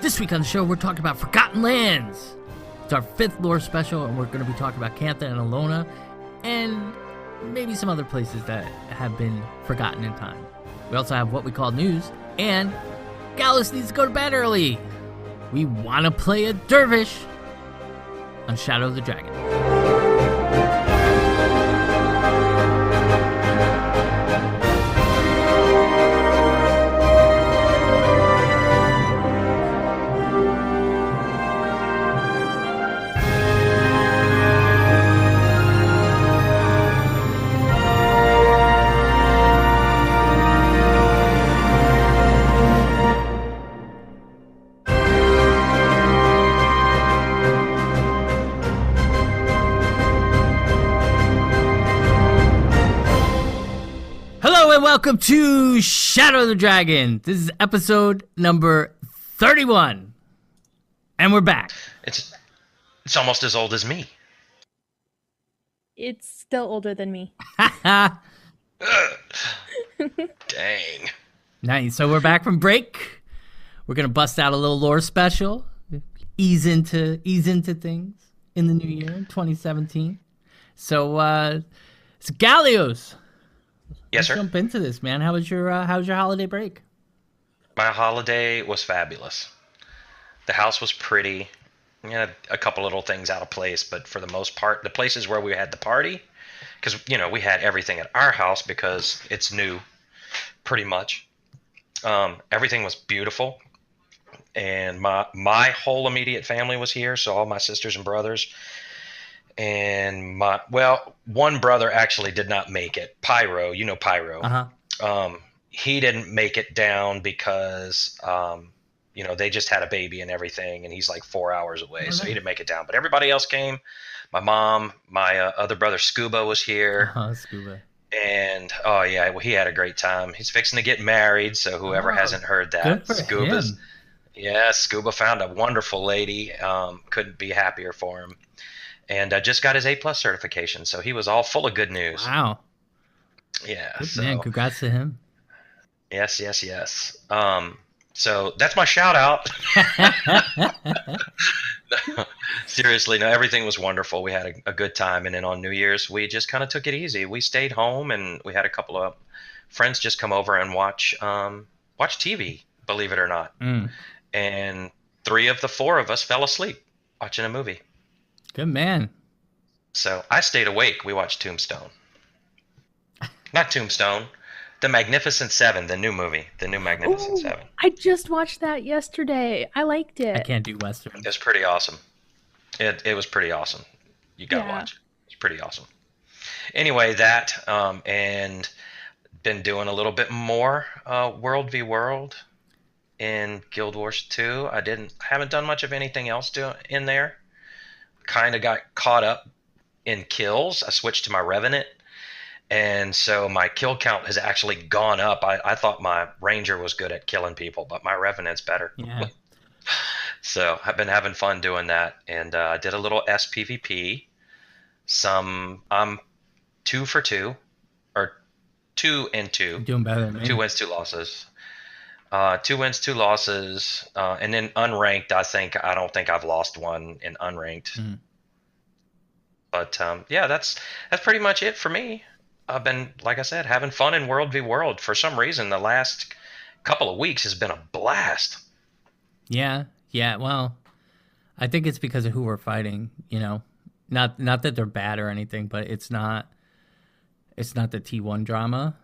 This week on the show, we're talking about Forgotten Lands. It's our 5th lore special, and we're going to be talking about Cantha and Elona, and maybe some other places that have been forgotten in time. We also have what we call news, and Gallios needs to go to bed early. We want to play a dervish on Shadow of the Dragon. Welcome to Shadow of the Dragon. This is episode number 31. And we're back. It's almost as old as me. It's still older than me. Dang. Nice. So we're back from break. We're going to bust out a little lore special. Ease into things in the new year, 2017. So Gallios. Yes, sir. Jump into this, man. How was your holiday break? My holiday was fabulous. The house was pretty. We had a couple little things out of place, but for the most part, the places where we had the party, because we had everything at our house because it's new, pretty much. Everything was beautiful, and my whole immediate family was here, so all my sisters and brothers. And one brother actually did not make it. Pyro, Pyro. Uh-huh. He didn't make it down because, they just had a baby and everything, and he's like 4 hours away, so he didn't make it down. But everybody else came. My mom, my other brother Scuba was here. Scuba. And he had a great time. He's fixing to get married, so whoever hasn't heard that, Scuba found a wonderful lady. Couldn't be happier for him. And just got his A+ certification, so he was all full of good news. Wow. Yeah. Good man, congrats to him. Yes. So that's my shout out. Seriously, no, everything was wonderful. We had a good time, and then on New Year's, we just kind of took it easy. We stayed home, and we had a couple of friends just come over and watch TV, believe it or not. Mm. And 3 of the 4 of us fell asleep watching a movie. Good man. So I stayed awake. We watched Tombstone. Not Tombstone. The Magnificent Seven, the new movie. The new Magnificent Seven. I just watched that yesterday. I liked it. I can't do Western. It was pretty awesome. It was pretty awesome. You got to watch it. It's pretty awesome. Anyway, that, and been doing a little bit more World v. World in Guild Wars 2. I haven't done much of anything else in there. Kind of got caught up in kills. I switched to my Revenant, and so my kill count has actually gone up. I thought my Ranger was good at killing people, but my Revenant's better. Yeah. So I've been having fun doing that, and I did a little SPVP. I'm 2 for 2, or 2 and 2. You're doing better than me. 2 wins, 2 losses. 2 wins, 2 losses, and then unranked. I don't think I've lost one in unranked. Mm. But that's pretty much it for me. I've been, like I said, having fun in World v. World. For some reason, the last couple of weeks has been a blast. Yeah. Well, I think it's because of who we're fighting. Not that they're bad or anything, but it's not the T1 drama.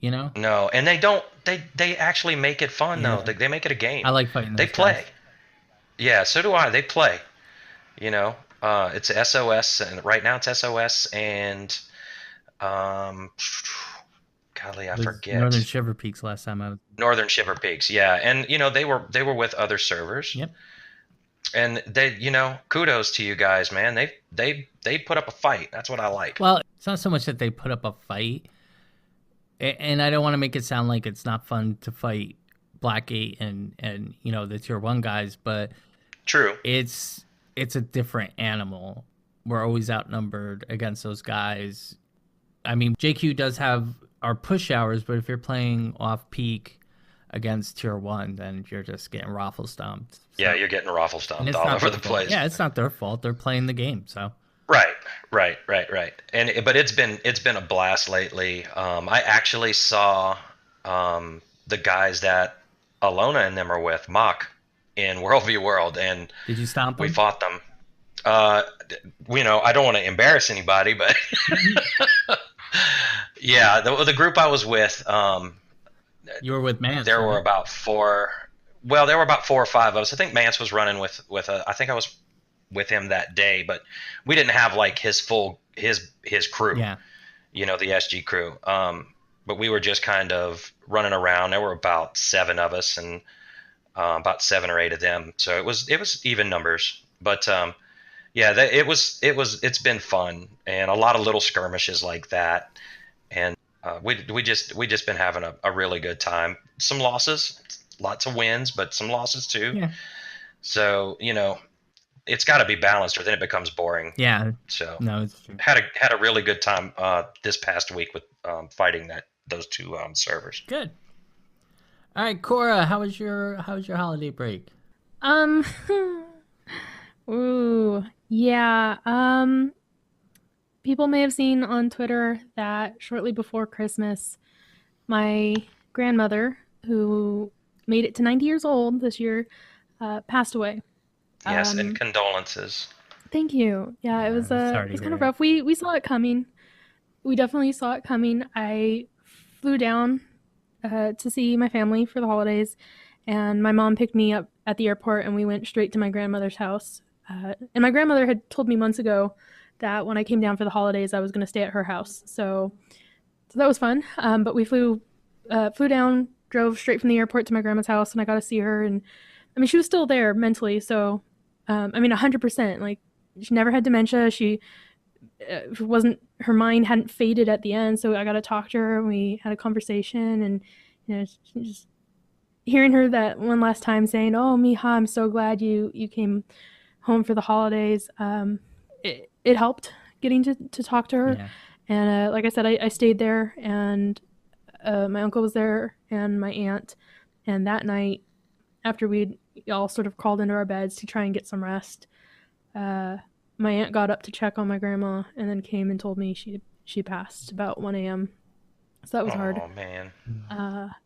No, and they actually make it fun though. They make it a game. I like fighting They those play. guys. Yeah, so do I. They play. It's SOS, and right now it's SOS and golly, I forget. Northern Shiver Peaks last time I was. Northern Shiver Peaks, yeah. And they were with other servers. Yep. And they, kudos to you guys, man. They put up a fight. That's what I like. Well, it's not so much that they put up a fight. And I don't want to make it sound like it's not fun to fight Blackgate and the Tier 1 guys, but true. It's a different animal. We're always outnumbered against those guys. I mean, JQ does have our push hours, but if you're playing off peak, against Tier 1, then you're just getting raffle stomped. Yeah, you're getting raffle stomped it's all not over their the fault. place. Yeah, it's not their fault. They're playing the game, so. Right. But it's been a blast lately. I actually saw the guys that Elona and them are with, Mock, in World v World, and Did you stomp we them? fought them. I don't want to embarrass anybody, but yeah, the group I was with, You were with Mance. there right? were about four. Well, there were about 4 or 5 of us. I think Mance was running with I think I was with him that day, but we didn't have like his full his crew. Yeah. The SG crew. But we were just kind of running around. There were about 7 of us and about 7 or 8 of them. So it was even numbers. But yeah, it's been fun and a lot of little skirmishes like that. And we just been having a really good time. Some losses, lots of wins, but some losses too. Yeah. So it's got to be balanced, or then it becomes boring. Yeah. So No, it's true. had a really good time this past week with fighting those 2 servers. Good. All right, Cora, how was your holiday break? Ooh, yeah. People may have seen on Twitter that shortly before Christmas, my grandmother, who made it to 90 years old this year, passed away. Yes, and condolences. Thank you. Yeah, it was sorry to kind hear of it. rough. We saw it coming. We definitely saw it coming. I flew down to see my family for the holidays, and my mom picked me up at the airport, and we went straight to my grandmother's house. And my grandmother had told me months ago that when I came down for the holidays, I was going to stay at her house. So that was fun. But we flew down, drove straight from the airport to my grandma's house, and I got to see her. And I mean, she was still there mentally. So, 100%. Like, she never had dementia. She her mind hadn't faded at the end. So I got to talk to her, and we had a conversation. And just hearing her that one last time saying, "Oh, Mija, I'm so glad you came home for the holidays." It helped getting to talk to her. Yeah. And like I said, I stayed there, and my uncle was there and my aunt. And that night, after we'd all sort of crawled into our beds to try and get some rest, my aunt got up to check on my grandma and then came and told me she passed about 1 a.m. So that was hard. Oh man.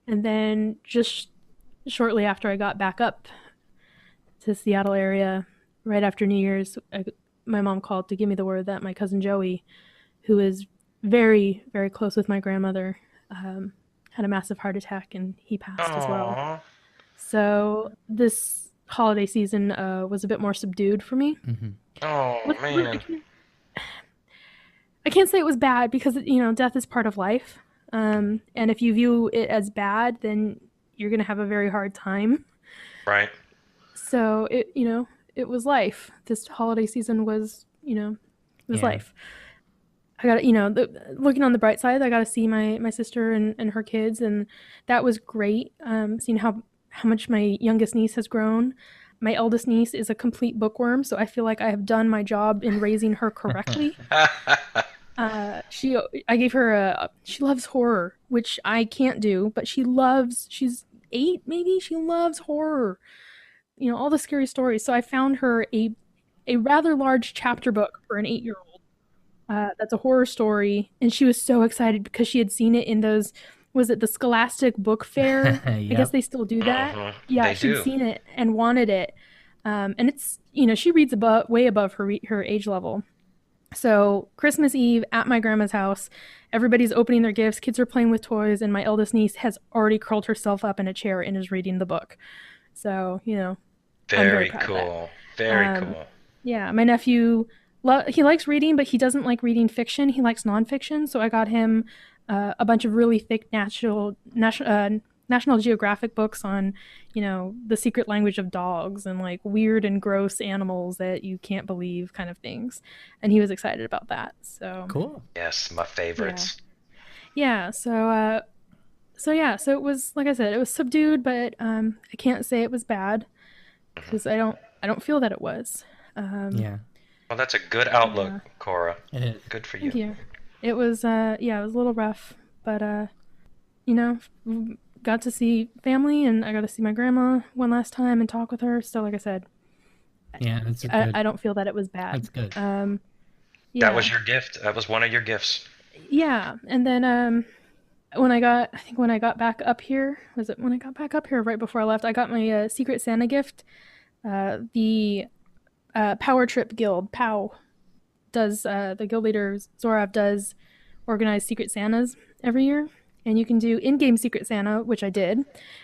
And then just shortly after I got back up to the Seattle area, right after New Year's, my mom called to give me the word that my cousin Joey, who is very, very close with my grandmother, had a massive heart attack, and he passed as well. Aw. So this holiday season was a bit more subdued for me. Mm-hmm. Oh man. I can't say it was bad because death is part of life, and if you view it as bad, then you're gonna have a very hard time. Right. So it was life. This holiday season was life. I got looking on the bright side, I got to see my sister and her kids, and that was great. Seeing how much my youngest niece has grown. My eldest niece is a complete bookworm, so I feel like I have done my job in raising her correctly. I gave her she loves horror, which I can't do, but she's 8 maybe. She loves horror. All the scary stories. So I found her a rather large chapter book for an 8-year-old. That's a horror story, and she was so excited because she had seen it in those. Was it the Scholastic Book Fair? I guess they still do that. Mhm. Yeah, They she'd do. seen it and wanted it, and it's she reads way above her age level. So Christmas Eve at my grandma's house, everybody's opening their gifts, kids are playing with toys, and my eldest niece has already curled herself up in a chair and is reading the book. So Very proud of that. cool. Very cool. Yeah, my nephew, he likes reading, but he doesn't like reading fiction. He likes nonfiction. So I got him a bunch of really thick National Geographic books on, the secret language of dogs and like weird and gross animals that you can't believe kind of things. And he was excited about that. So Cool. Yes, my favorites. yeah. So it was, like I said, it was subdued, but I can't say it was bad because I don't feel that it was. Yeah. Well, that's a good outlook, Cora. It is. Good for you. Thank you. It was it was a little rough, but got to see family, and I got to see my grandma one last time and talk with her. So, like I said, Yeah, that's good. I don't feel that it was bad. That's good. That was Yeah, your gift. That was one of your gifts. yeah. And then I think when I got back up here, was it when I got back up here right before I left? I got my Secret Santa gift. The Power Trip Guild, POW, does the guild leader Zorav does organize Secret Santas every year, and you can do in-game Secret Santa, which I did,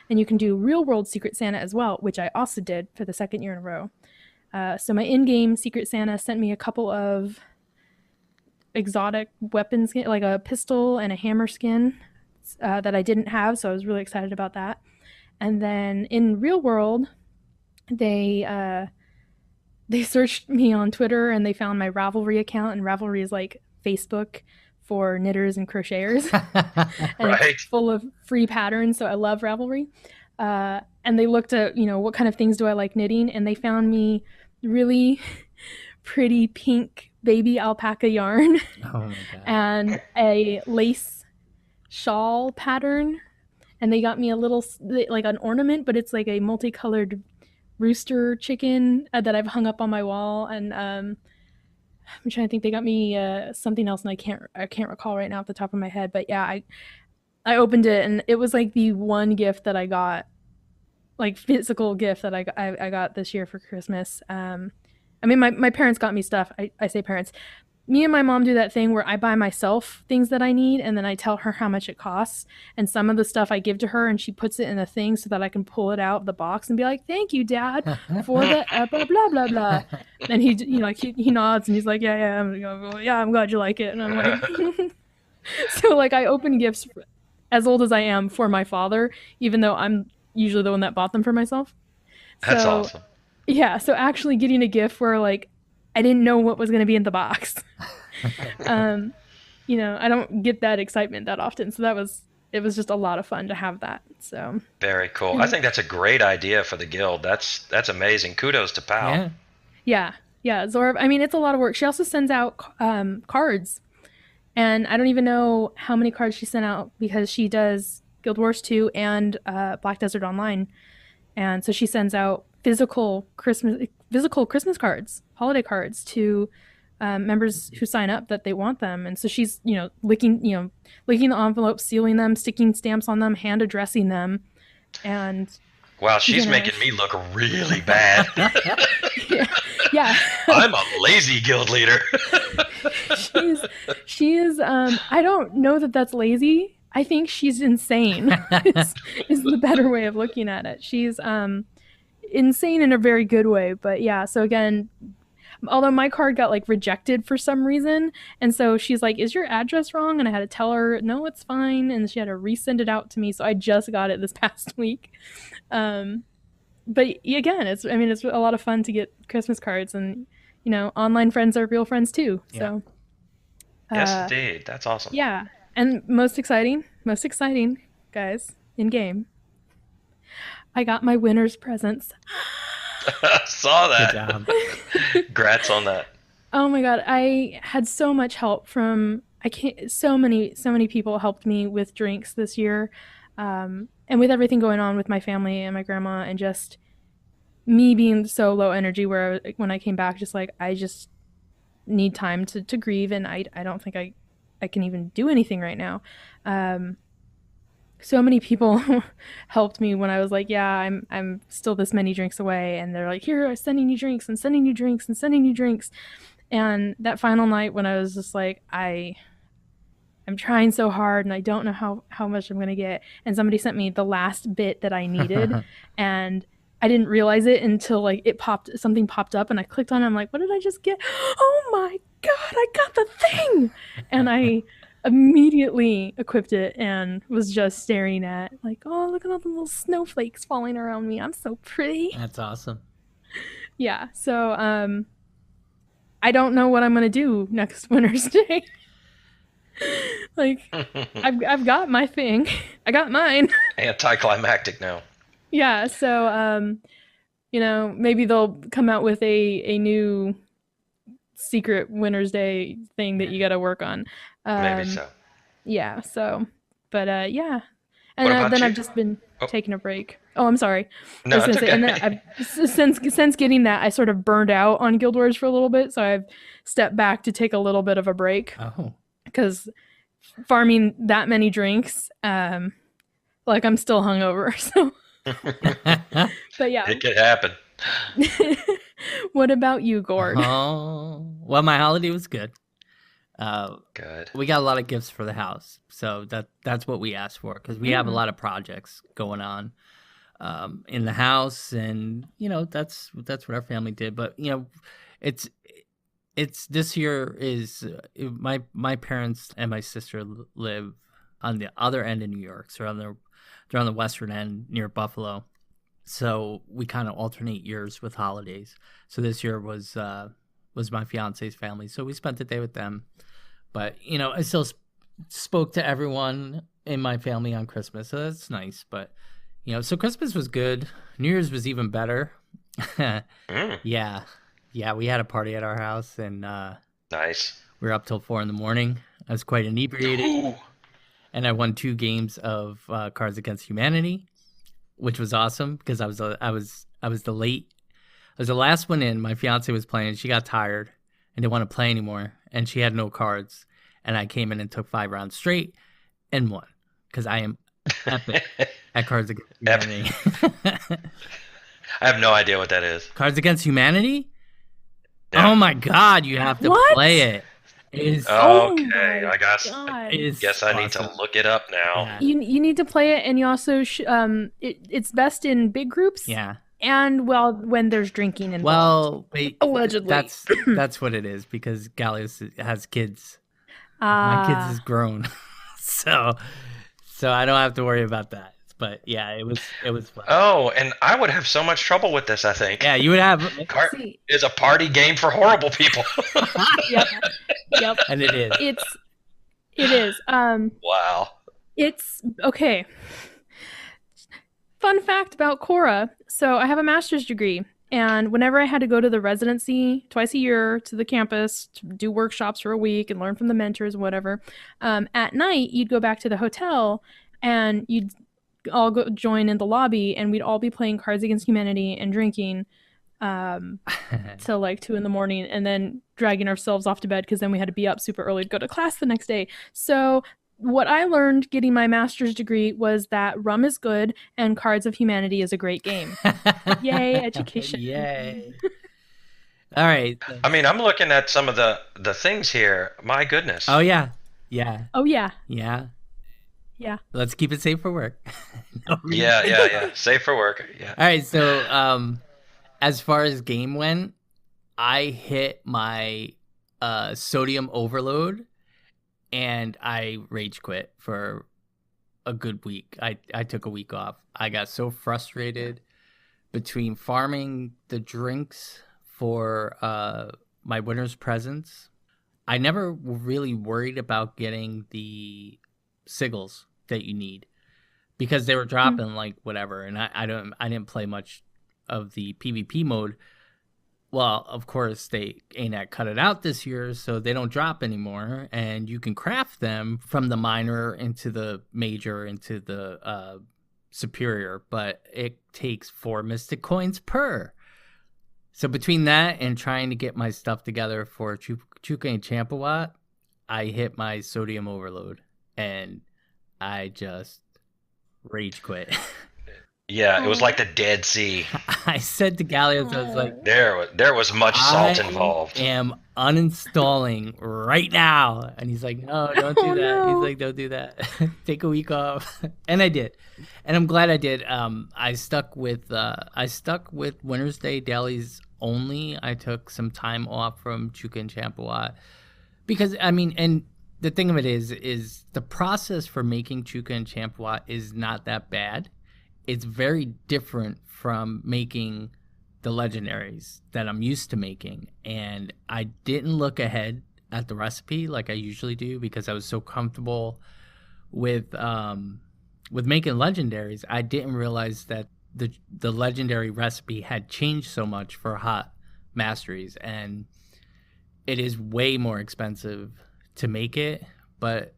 and you can do real-world Secret Santa as well, which I also did for the second year in a row. So my in-game Secret Santa sent me a couple of exotic weapons, like a pistol and a hammer skin that I didn't have, so I was really excited about that. And then in real world, they they searched me on Twitter and they found my Ravelry account, and Ravelry is like Facebook for knitters and crocheters, and Right. it's full of free patterns. So I love Ravelry. And they looked at what kind of things do I like knitting, and they found me really pretty pink baby alpaca yarn Oh my god. and a lace shawl pattern, and they got me a little like an ornament, but it's like a multicolored rooster chicken that I've hung up on my wall. And I'm trying to think, they got me something else, and I can't recall right now off the top of my head. But yeah, I opened it, and it was like the one gift that I got, like physical gift that I got this year for Christmas. I mean, my parents got me stuff. I say parents. Me and my mom do that thing where I buy myself things that I need, and then I tell her how much it costs. And some of the stuff I give to her, and she puts it in a thing so that I can pull it out of the box and be like, "Thank you, Dad, for the blah blah blah blah." And he nods and he's like, "Yeah, I'm glad you like it." And I'm like, so like I open gifts as old as I am for my father, even though I'm usually the one that bought them for myself. That's So awesome. yeah, so actually getting a gift where like I didn't know what was going to be in the box. um, I don't get that excitement that often. So it was just a lot of fun to have that. So Very cool. I and think that's a great idea for the guild. That's amazing. Kudos to Pal. Yeah. yeah, Zora. I mean, it's a lot of work. She also sends out cards, and I don't even know how many cards she sent out because she does Guild Wars 2 and Black Desert Online. And so she sends out physical Christmas cards, holiday cards to members who sign up that they want them. And so she's licking the envelopes, sealing them, sticking stamps on them, hand addressing them, and Wow, she's you know making me look really bad. yeah, yeah. I'm a lazy guild leader. She is I don't know that that's lazy. I think she's insane. is, is the better way of looking at it. She's insane in a very good way. But yeah, so again, although my card got like rejected for some reason, and so she's like, "Is your address wrong?" And I had to tell her, "No, it's fine," and she had to resend it out to me. So I just got it this past week. Um, but again, it's a lot of fun to get Christmas cards, and online friends are real friends too. Yeah. So Yes, uh, indeed. That's awesome. yeah, and most exciting, guys, in game, I got my winner's presents. Saw Good that. job. Grats on that. Oh my god, I had so much help from I can't so many people helped me with drinks this year. And with everything going on with my family and my grandma, and just me being so low energy, where when I came back, just like I just need time to grieve, and I don't think I can even do anything right now. Um, so many people helped me when I was like, yeah, I'm still this many drinks away, and they're like, here, I'm sending you drinks and sending you drinks and sending you drinks. And that final night when I was just like, I'm trying so hard and I don't know how much I'm gonna get, and somebody sent me the last bit that I needed, and I didn't realize it until like something popped up, and I clicked on it. I'm like, what did I just get? Oh my god, I got the thing! And I immediately equipped it and was just staring at like, oh, look at all the little snowflakes falling around me. I'm so pretty. That's awesome. Yeah. So I don't know what I'm gonna do next Winter's Day. Like I've got my thing. I got mine. Anticlimactic now. Yeah, so maybe they'll come out with a new secret Winter's Day thing that you got to work on. Maybe so. Yeah, so but yeah. And What about then you? I've just been Oh, taking a break. Oh, I'm sorry. I no, was it's gonna say, and then okay. since getting that, I sort of burned out on Guild Wars for a little bit, so I've stepped back to take a little bit of a break Oh. because farming that many drinks, like I'm still hungover. So, but yeah. It could happen. What about you, Gord? Oh, well, my holiday was good. Good. We got a lot of gifts for the house, so that's what we asked for because we have a Mm. lot of projects going on in the house, and that's what our family did. But it's it's this year is my parents and my sister live on the other end of New York, so they're on the western end near Buffalo. So we kind of alternate years with holidays. So this year was my fiance's family, so we spent the day with them. But I still spoke to everyone in my family on Christmas, so that's nice. But so Christmas was good. New Year's was even better. Mm, Yeah, yeah, we had a party at our house, and nice. we were up till 4 in the morning. I was quite inebriated, Ooh. and I won 2 games of Cards Against Humanity, which was awesome because I was the last one in. My fiance was playing. She got tired and didn't want to play anymore, and she had no cards. And I came in and took 5 rounds straight and won because I am epic at Cards Against Epic. Humanity. I have no idea what that is. Cards Against Humanity? Yeah. Oh my God, you have to What? play it. It is. Okay, my I guess. God. It is Guess I need to awesome. look it up now. Yeah. You need to play it, and you also it's best in big groups. Yeah. And well, when there's drinking involved. Well, wait, Allegedly. that's what it is because Gallios has kids. My kids is grown, so I don't have to worry about that. But yeah, it was fun. Oh, and I would have so much trouble with this, I think. Yeah, you would have, Cart See. is a party game for horrible people. Yep. and it is. It is. Wow. It's okay. Fun fact about Cora. So I have a master's degree, and whenever I had to go to the residency twice a year to the campus to do workshops for a week and learn from the mentors, whatever, at night you'd go back to the hotel and you'd all go join in the lobby, and we'd all be playing Cards Against Humanity and drinking till like 2 a.m, and then dragging ourselves off to bed because then we had to be up super early to go to class the next day. So what I learned getting my master's degree was that rum is good and Cards of Humanity is a great game. Yay, education. Yay. All right. I mean, I'm looking at some of the things here. My goodness. Oh yeah. Yeah. Oh yeah. Yeah. Yeah. Let's keep it safe for work. No reason. Yeah. Safe for work. Yeah. All right, so as far as game went, I hit my sodium overload and I rage quit for a good week. I took a week off. I got so frustrated between farming the drinks for my winter's presents. I never really worried about getting the sigils that you need because they were dropping like whatever, and I didn't play much of the PvP mode. Well, of course they ain't cut it out this year, so they don't drop anymore, and you can craft them from the minor into the major into the superior, but it takes 4 mystic coins per. So between that and trying to get my stuff together for Chuka and Champawat, I hit my sodium overload and I just rage quit. Yeah, it was like the Dead Sea. I said to Gallios, I was like, There was much salt I involved. am uninstalling right now. And he's like, no, don't do Oh, that. no. He's like, don't do that. Take a week off. And I did. And I'm glad I did. I stuck with Winter's Day dailies only. I took some time off from Chuka and Champawat because and the thing of it is the process for making Chuka and Champawat is not that bad. It's very different from making the legendaries that I'm used to making. And I didn't look ahead at the recipe like I usually do because I was so comfortable with making legendaries. I didn't realize that the legendary recipe had changed so much for hot masteries, and it is way more expensive to make it. But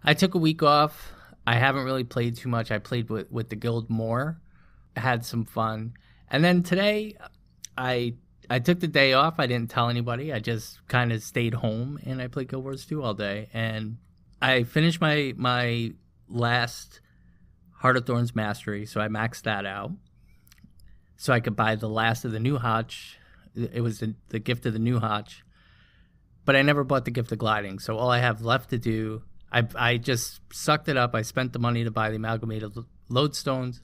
I took a week off. I haven't really played too much. I played with the guild more, had some fun. And then today, I took the day off. I didn't tell anybody. I just kind of stayed home and I played Guild Wars 2 all day. And I finished my last Heart of Thorns Mastery, so I maxed that out. So I could buy the last of the new Hotch. It was the gift of the new Hotch. But I never bought the gift of gliding. So all I have left to do, I just sucked it up. I spent the money to buy the amalgamated lodestones.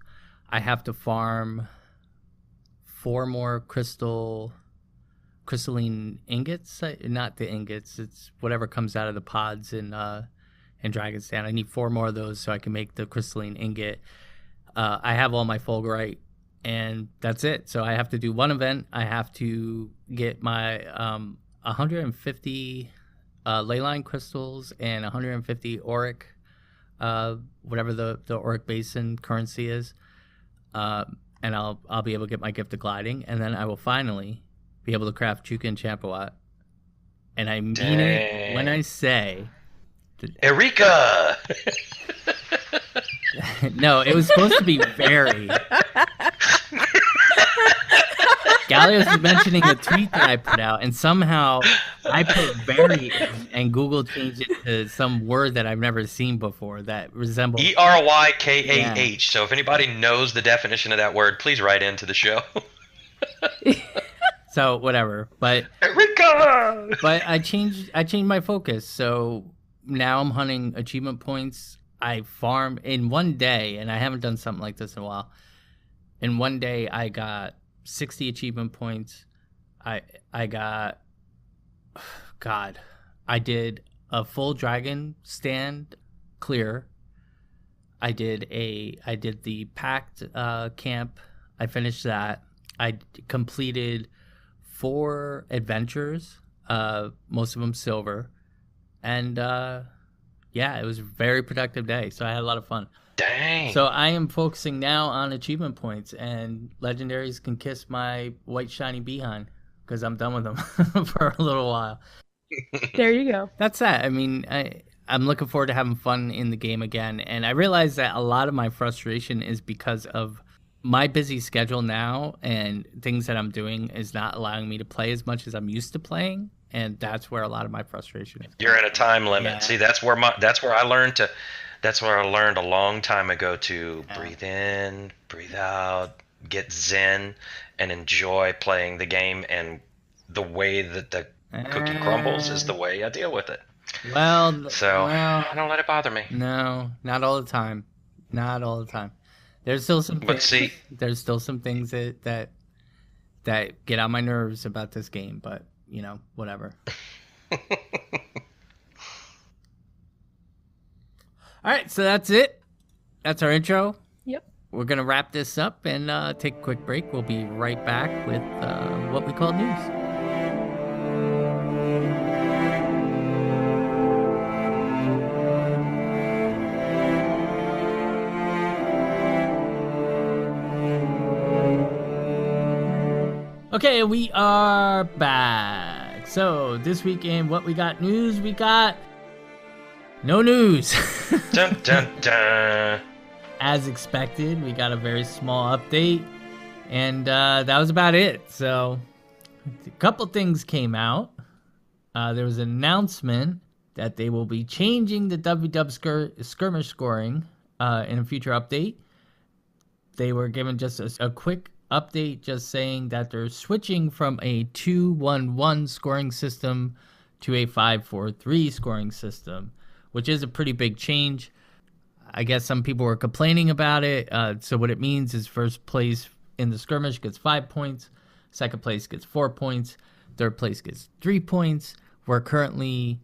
I have to farm 4 more crystalline ingots. Not the ingots. It's whatever comes out of the pods in Dragon's Den. I need 4 more of those so I can make the crystalline ingot. I have all my fulgurite, and that's it. So I have to do one event. I have to get my 150 leyline crystals and 150 auric, whatever the auric basin currency is. And I'll be able to get my gift of gliding, and then I will finally be able to craft Chuka and Champawat. And I mean it when I say Eureka! No, it was supposed to be very. Gallios was mentioning a tweet that I put out, and somehow I put very in, and Google changed it to some word that I've never seen before that resembles Erykaah. Yeah. So if anybody knows the definition of that word, please write into the show. So whatever, but Eureka! But I changed my focus. So now I'm hunting achievement points. I farm in one day, and I haven't done something like this in a while. In one day, I got 60 achievement points. I got, God, I did a full dragon stand clear. I did the packed camp. I finished that. I completed 4 adventures, most of them silver, and yeah, it was a very productive day. So I had a lot of fun. Dang. So I am focusing now on achievement points, and legendaries can kiss my white shiny behind because I'm done with them for a little while. There you go. That's that. I mean, I'm looking forward to having fun in the game again, and I realize that a lot of my frustration is because of my busy schedule now, and things that I'm doing is not allowing me to play as much as I'm used to playing, and that's where a lot of my frustration is. You're in a time limit. Yeah. See, that's where I learned a long time ago to breathe in, breathe out, get zen, and enjoy playing the game. And the way that the cookie crumbles is the way I deal with it. Well, So I don't let it bother me. no, not all the time. Not all the time. There's still some But see, there's still some things that get on my nerves about this game, but you know, whatever. All right, so that's it. That's our intro. Yep. We're going to wrap this up and take a quick break. We'll be right back with what we call news. Okay, we are back. So this weekend, what we got news? We got no news. dun dun dun. As expected, we got a very small update, and that was about it. So a couple things came out. There was an announcement that they will be changing the WW skirmish scoring in a future update. They were given just a quick update just saying that they're switching from a 2-1-1 scoring system to a 5-4-3 scoring system, which is a pretty big change. I guess some people were complaining about it. So what it means is first place in the skirmish gets 5 points, second place gets 4 points, third place gets 3 points. We're currently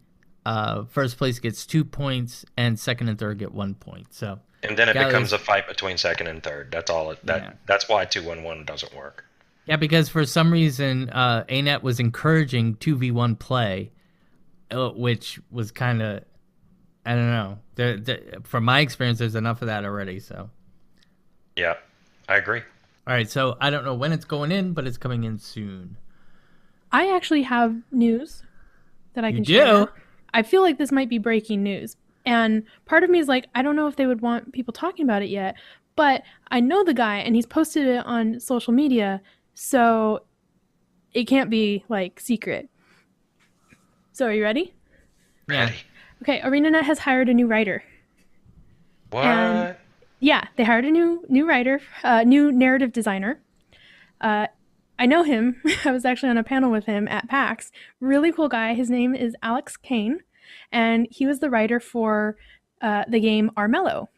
first place gets 2 points, and second and third get 1 point. So And then it becomes a fight between second and third. That's all. That's why 2-1-1 doesn't work. Yeah, because for some reason, ANET was encouraging 2v1 play, which was kind of, I don't know. From my experience, there's enough of that already. So, Yeah, I agree. all right. So I don't know when it's going in, but it's coming in soon. I actually have news that I You can do? share. I feel like this might be breaking news, And part of me is like, I don't know if they would want people talking about it yet, but I know the guy and he's posted it on social media, so it can't be like secret. So are you ready? Yeah. Ready. Okay, ArenaNet has hired a new writer. And What? yeah, they hired a new writer, new narrative designer. I know him. I was actually on a panel with him at PAX. Really cool guy. His name is Alex Kane, and he was the writer for the game Armello,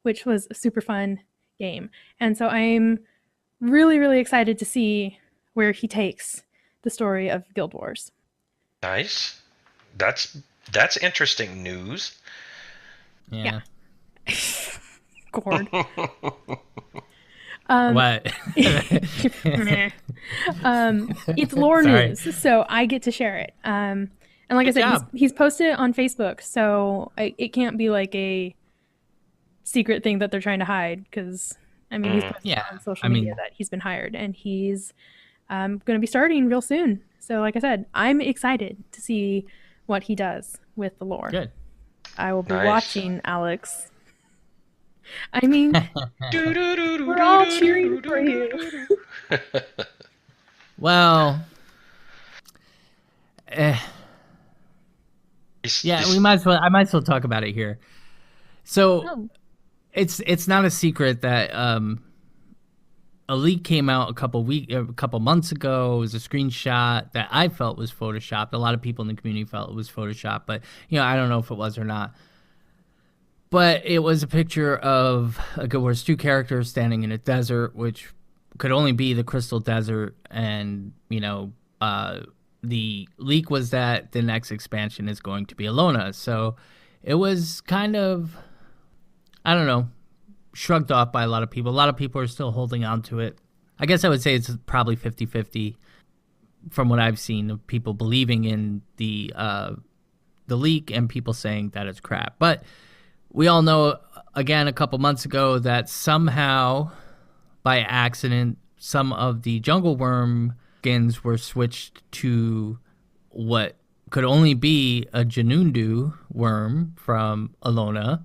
which was a super fun game. And so I'm really, really excited to see where he takes the story of Guild Wars. Nice. That's interesting news. Yeah. Gord. What? It's lore Sorry. news, so I get to share it. And like Good I said, job. he's posted it on Facebook, so it can't be like a secret thing that they're trying to hide. Because I mean, he's posted Yeah. on social I media mean, that he's been hired, and he's going to be starting real soon. So, like I said, I'm excited to see what he does with the lore. good. I will be Nice. watching, Alex. I mean, we're all cheering for you. Well, yeah, we might as well. I might as well talk about it here. So Oh. it's not a secret that a leak came out a couple months ago. It was a screenshot that I felt was photoshopped. A lot of people in the community felt it was photoshopped, but I don't know if it was or not. But it was a picture of a Guild Wars 2 character standing in a desert, which could only be the Crystal Desert, and the leak was that the next expansion is going to be Elona. So it was kind of, I don't know, shrugged off by a lot of people. A lot of people are still holding on to it. I guess I would say it's probably 50-50 from what I've seen of people believing in the leak and people saying that it's crap. But we all know, again, a couple months ago that somehow, by accident, some of the jungle worm skins were switched to what could only be a Janundu worm from Elona.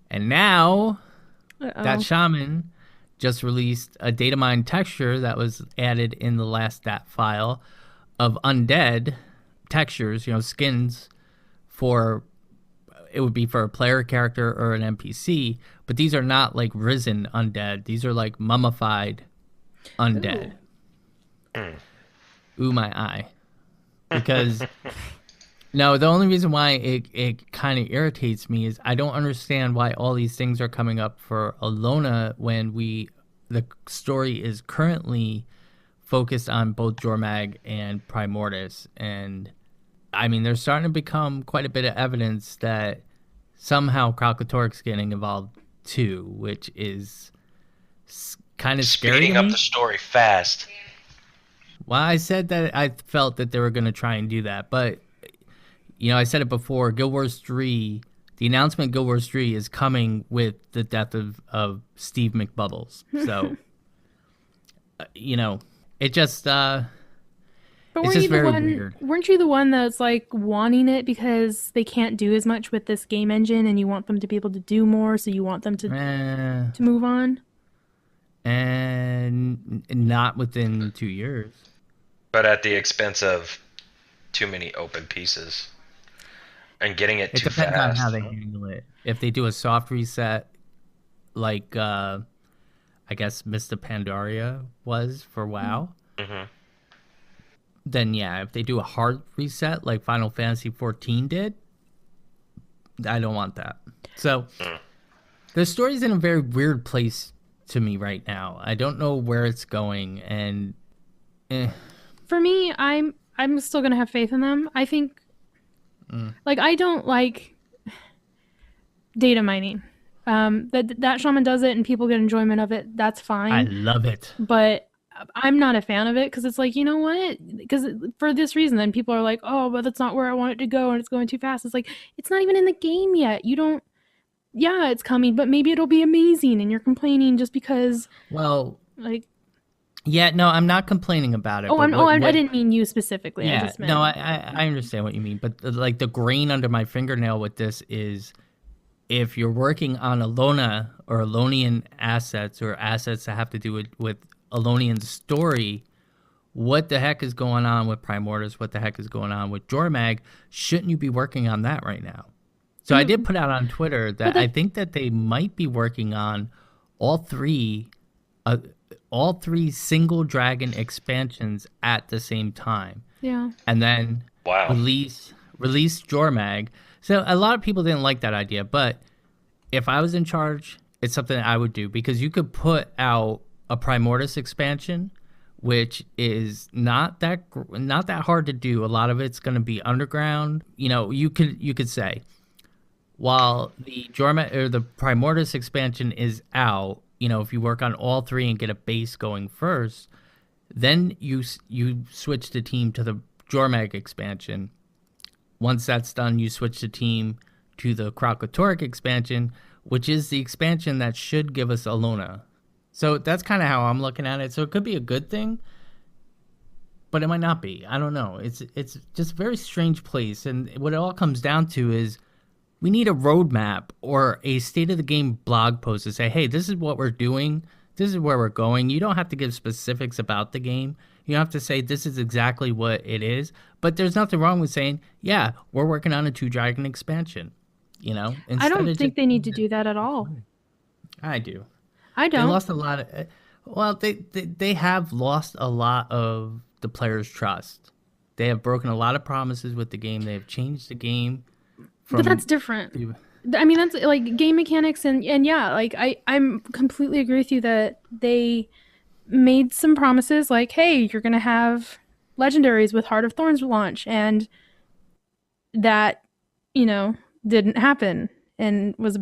And now that shaman just released a data mine texture that was added in the last stat file of undead textures, skins for, it would be for a player character or an NPC, but these are not like risen undead. These are like mummified undead. Ooh, my eye. Because no, the only reason why it kind of irritates me is I don't understand why all these things are coming up for Elona when the story is currently focused on both Jormag and Primordius. And I mean, there's starting to become quite a bit of evidence that somehow Kralkatorrik's getting involved too, which is kind of scary. Speeding up the story fast. Well, I said that I felt that they were going to try and do that, but I said it before. Guild Wars 3, the announcement of Guild Wars 3 is coming with the death of Steve McBubbles. So, it just But it's just very weird. Weren't you the one that's like wanting it because they can't do as much with this game engine, and you want them to be able to do more, so you want them to move on? And not within 2 years. But at the expense of too many open pieces and getting it too fast. It depends on how they handle it. If they do a soft reset, like I guess Mr. Pandaria was for WoW, then yeah. If they do a hard reset like Final Fantasy 14 did, I don't want that. So the story's in a very weird place to me right now. I don't know where it's going, and for me, I'm still gonna have faith in them. I think, like, I don't like data mining. That shaman does it and people get enjoyment of it. That's fine. I love it, but I'm not a fan of it because it's like, you know what? Because for this reason, then people are like, oh, but that's not where I want it to go, and it's going too fast. It's like, it's not even in the game yet. You don't. Yeah, it's coming, but maybe it'll be amazing, and you're complaining just because. Well, like, Yeah, no, I'm not complaining about it. Oh, But I didn't mean you specifically. I yeah, just no, meant. I understand what you mean. But like the grain under my fingernail with this is if you're working on Elona or Elonian assets or assets that have to do with Elonian story, what the heck is going on with Primordus? What the heck is going on with Jormag? Shouldn't you be working on that right now? So I did put out on Twitter But that I think that they might be working on all three, uh, all three single dragon expansions at the same time, yeah. and then Wow. release Jormag. So a lot of people didn't like that idea, but if I was in charge, it's something I would do because you could put out a Primordus expansion, which is not that hard to do. A lot of it's going to be underground. You could say while the Jorma or the Primordus expansion is out, if you work on all three and get a base going first, then you switch the team to the Jormag expansion. Once that's done, you switch the team to the Kralkatorrik expansion, which is the expansion that should give us Elona. So that's kind of how I'm looking at it. So it could be a good thing, but it might not be. I don't know. It's just a very strange place, and what it all comes down to is we need a roadmap or a state of the game blog post to say, hey, this is what we're doing. This is where we're going. You don't have to give specifics about the game. You don't have to say this is exactly what it is. But there's nothing wrong with saying, yeah, we're working on a 2 Dragon expansion. I don't think they need to do that at all. I do. I They don't. lost a lot of. Well, they have lost a lot of the players' trust. They have broken a lot of promises with the game. They have changed the game But that's from. different. I mean, that's like game mechanics, and yeah, like I'm completely agree with you that they made some promises like, hey, you're gonna have legendaries with Heart of Thorns launch, and that, you know, didn't happen and was a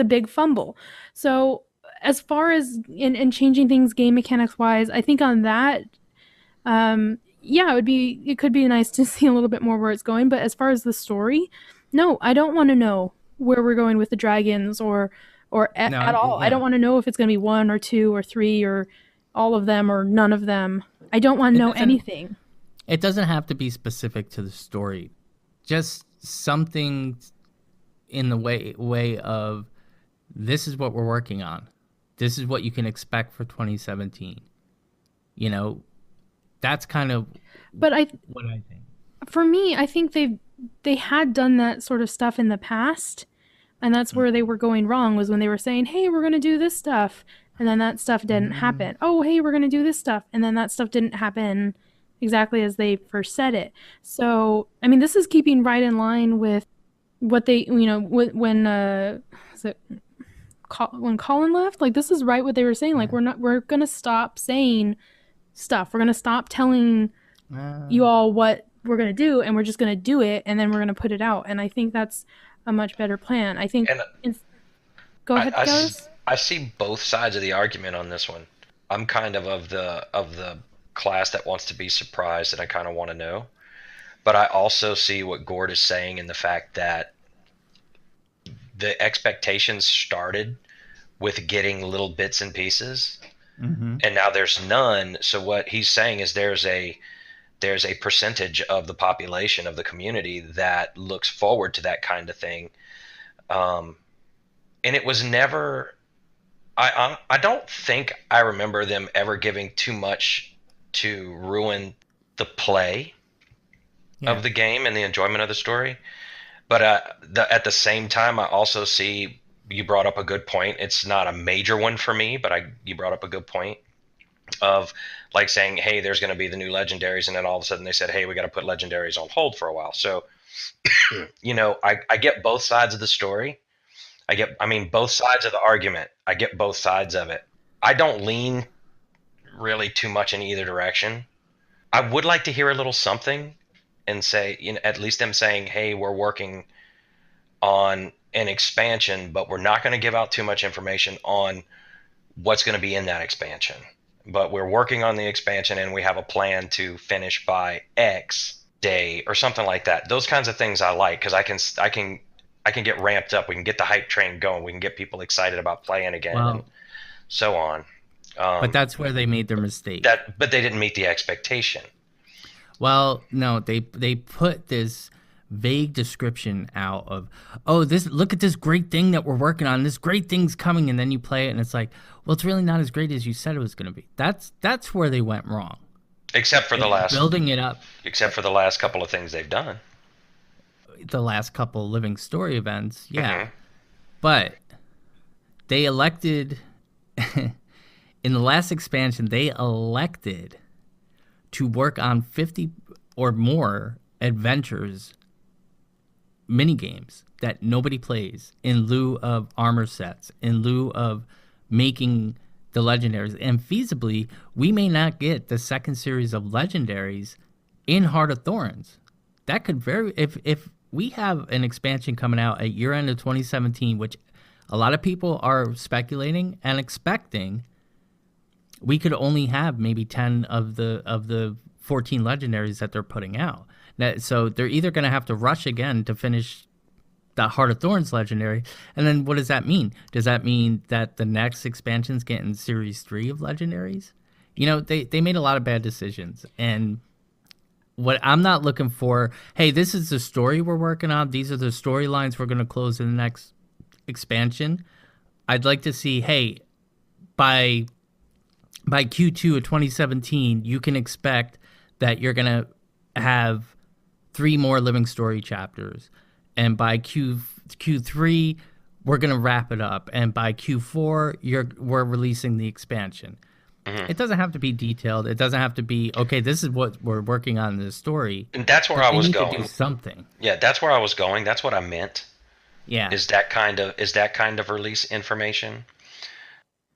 big fumble. So as far as in changing things game mechanics wise, I think on that, yeah, it could be nice to see a little bit more where it's going. But as far as the story, no, I don't want to know where we're going with the dragons No, at all. I yeah. don't want to know if it's going to be one or two or three or all of them or none of them. I don't want to It know doesn't. anything. It doesn't have to be specific to the story. Just something in the way of this is what we're working on. This is what you can expect for 2017. You know, that's kind of But what I think. for me, I think they had done that sort of stuff in the past, and that's where they were going wrong was when they were saying, "Hey, we're going to do this stuff." And then that stuff didn't Mm, happen. Oh, hey, we're going to do this stuff. And then that stuff didn't happen exactly as they first said it. So, I mean, this is keeping right in line with what they, when is it when Colin left? Like this is right what they were saying. Like yeah. we're going to stop saying stuff. We're going to stop telling Uh, you all what we're going to do, and we're just going to do it, and then we're going to put it out. And I think that's a much better plan. I think And go ahead, Gallus. I see both sides of the argument on this one. I'm kind of the class that wants to be surprised, and I kind of want to know. But I also see what Gord is saying in the fact that the expectations started with getting little bits and pieces, hmm and now there's none. So what he's saying is there's a percentage of the population of the community that looks forward to that kind of thing. Um, and it was never. I don't think I remember them ever giving too much to ruin the play Yeah. of the game and the enjoyment of the story. But at the same time, I also see you brought up a good point. It's not a major one for me, but you brought up a good point of like saying, hey, there's going to be the new legendaries, and then all of a sudden they said, hey, we got to put legendaries on hold for a while. So, I get both sides of the story. I mean, both sides of the argument. I get both sides of it. I don't lean really too much in either direction. I would like to hear a little something and say, at least them saying, hey, we're working on an expansion, but we're not going to give out too much information on what's going to be in that expansion. But we're working on the expansion and we have a plan to finish by X day or something like that. Those kinds of things I like because I can get ramped up. We can get the hype train going. We can get people excited about playing again and Well, so on. But that's where they made their mistake. But they didn't meet the expectation. Well, no, they put this vague description out of, oh, look at this great thing that we're working on. This great thing's coming, and then you play it, and it's like, well, it's really not as great as you said it was going to be. That's where they went wrong. Except for the last building it up. Except for the last couple of things they've done. The last couple living story events, yeah. Mm-hmm. But they elected in the last expansion, they elected to work on 50 or more adventures, mini games that nobody plays, in lieu of armor sets, in lieu of making the legendaries. And feasibly, we may not get the second series of legendaries in Heart of Thorns. That could if we have an expansion coming out at year end of 2017, which a lot of people are speculating and expecting, we could only have maybe 10 of the 14 legendaries that they're putting out. So they're either going to have to rush again to finish the Heart of Thorns legendary, and then what does that mean? Does that mean that the next expansion's getting Series 3 of legendaries? You know, they made a lot of bad decisions, and what I'm not looking for, hey, this is the story we're working on, these are the storylines we're going to close in the next expansion. I'd like to see, hey, by Q2 of 2017, you can expect that you're going to have 3 more living story chapters. And by Q3, we're going to wrap it up. And by Q4, we're releasing the expansion. Mm-hmm. It doesn't have to be detailed. It doesn't have to be, okay, this is what we're working on in this story. And that's where I was going. To do something. Yeah, that's where I was going. That's what I meant. Yeah. Is that kind of release information.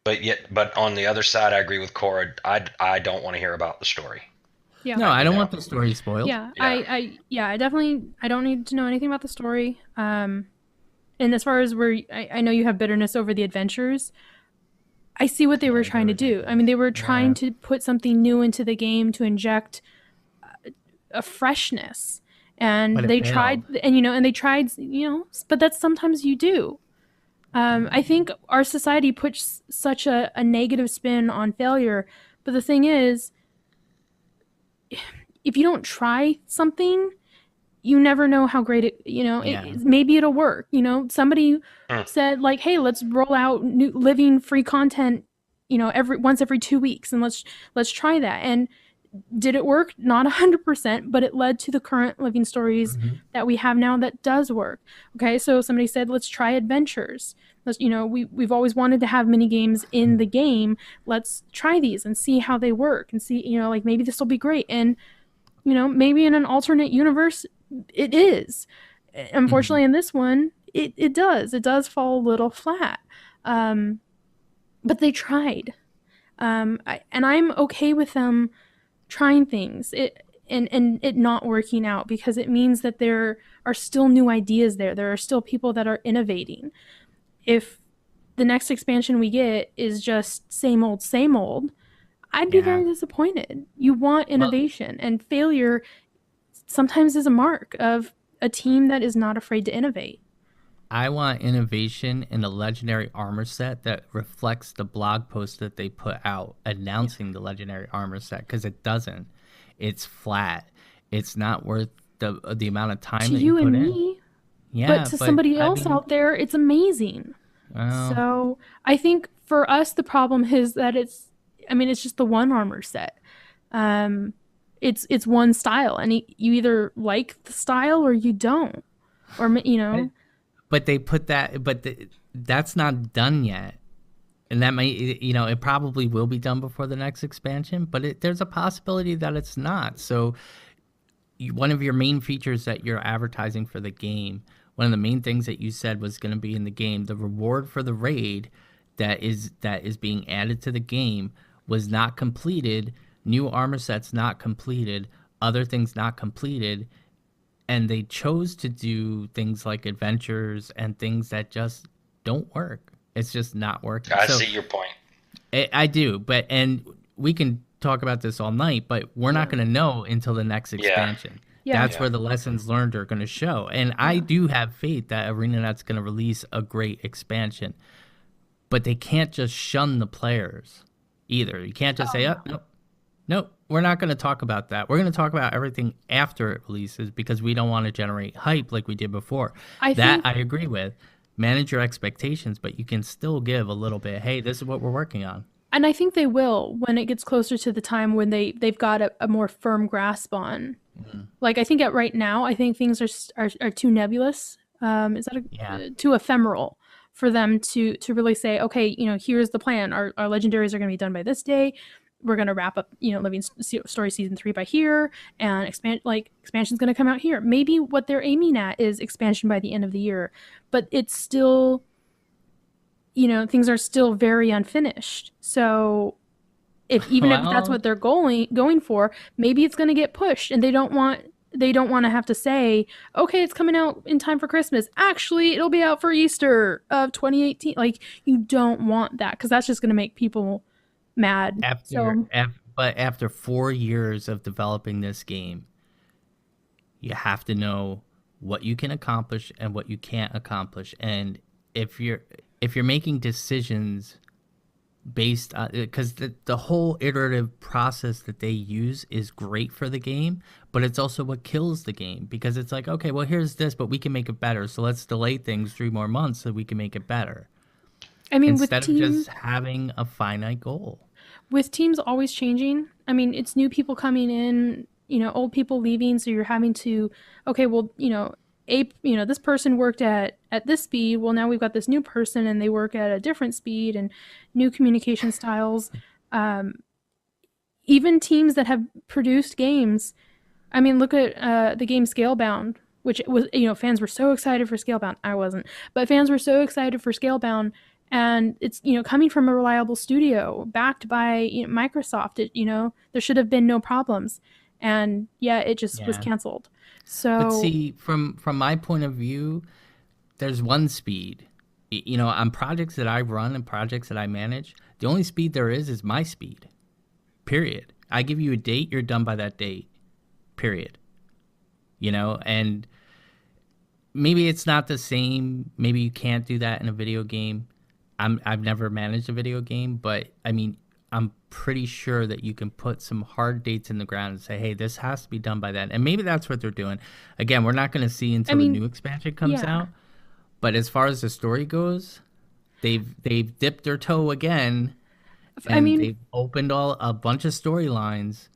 But on the other side, I agree with Cora. I don't want to hear about the story. Yeah. No, I don't want the story spoiled. Yeah. I definitely, I don't need to know anything about the story. And as far as I know you have bitterness over the adventures. I see what they were trying to do. I mean, they were trying to put something new into the game to inject a freshness. And they tried, and they tried, but that's sometimes you do. I think our society puts such a negative spin on failure. But the thing is, if you don't try something, you never know how great it, maybe it'll work. Somebody said like, hey, let's roll out new living free content, once every 2 weeks, and let's try that. And did it work? Not 100%, but it led to the current living stories that we have now that does work. Okay, so somebody said, let's try adventures. We've always wanted to have mini games in the game. Let's try these and see how they work and see, like maybe this will be great. And, maybe in an alternate universe, it is. Unfortunately, in this one, it does fall a little flat. But they tried. And I'm okay with them trying things and it not working out, because it means that there are still new ideas there. There are still people that are innovating. If the next expansion we get is just same old, I'd be very disappointed. You want innovation, and failure sometimes is a mark of a team that is not afraid to innovate. I want innovation in a legendary armor set that reflects the blog post that they put out announcing the legendary armor set, because it doesn't. It's flat. It's not worth the amount of time that you put in. To you and me. Yeah, but to somebody else out there, it's amazing. Well, so I think for us, the problem is that it's just the one armor set. It's one style, and you either like the style or you don't, or But they put that, that's not done yet. And that may, it probably will be done before the next expansion, but there's a possibility that it's not. So one of your main features that you're advertising for the game, one of the main things that you said was going to be in the game, the reward for the raid that is being added to the game was not completed, new armor sets not completed, other things not completed. And they chose to do things like adventures and things that just don't work. It's just not working. I see your point. I do, and we can talk about this all night, but we're not going to know until the next expansion. Yeah. That's where the lessons learned are going to show. And I do have faith that ArenaNet's going to release a great expansion, but they can't just shun the players. either. You can't just say, no. oh, nope. Nope, we're not going to talk about that. We're going to talk about everything after it releases because we don't want to generate hype like we did before. I agree with. Manage your expectations, but you can still give a little bit. Hey, this is what we're working on. And I think they will when it gets closer to the time when they've got a more firm grasp on. Mm-hmm. Like I think right now, I think things are too nebulous. Is that too ephemeral for them to really say, okay, here's the plan. Our legendaries are going to be done by this day. We're going to wrap up, Living Story Season 3 by here, and expansion's going to come out here. Maybe what they're aiming at is expansion by the end of the year, but it's still, things are still very unfinished. So if that's what they're going for, maybe it's going to get pushed, and they don't want to have to say, okay, it's coming out in time for Christmas. Actually, it'll be out for Easter of 2018. Like, you don't want that, because that's just going to make people mad. But after 4 years of developing this game, you have to know what you can accomplish and what you can't accomplish. And if you're making decisions based on, because the whole iterative process that they use is great for the game, but it's also what kills the game, because it's like, okay, well, here's this, but we can make it better, so let's delay things 3 more months so we can make it better. I mean, instead of just having a finite goal. With teams always changing, I mean, it's new people coming in, old people leaving, so you're having to, okay, well, this person worked at this speed. Well, now we've got this new person, and they work at a different speed, and new communication styles. Even teams that have produced games, I mean, look at the game Scalebound, which was, fans were so excited for Scalebound. I wasn't, but fans were so excited for Scalebound. And it's, coming from a reliable studio backed by Microsoft, there should have been no problems. And it just was canceled. So, but see, from my point of view, there's one speed. On projects that I run and projects that I manage, the only speed there is my speed. Period. I give you a date, you're done by that date. Period. And maybe it's not the same. Maybe you can't do that in a video game. I've never managed a video game, but I mean, I'm pretty sure that you can put some hard dates in the ground and say, hey, this has to be done by that. And maybe that's what they're doing. Again, we're not going to see until the new expansion comes out. But as far as the story goes, they've dipped their toe again. And they've opened a bunch of storylines.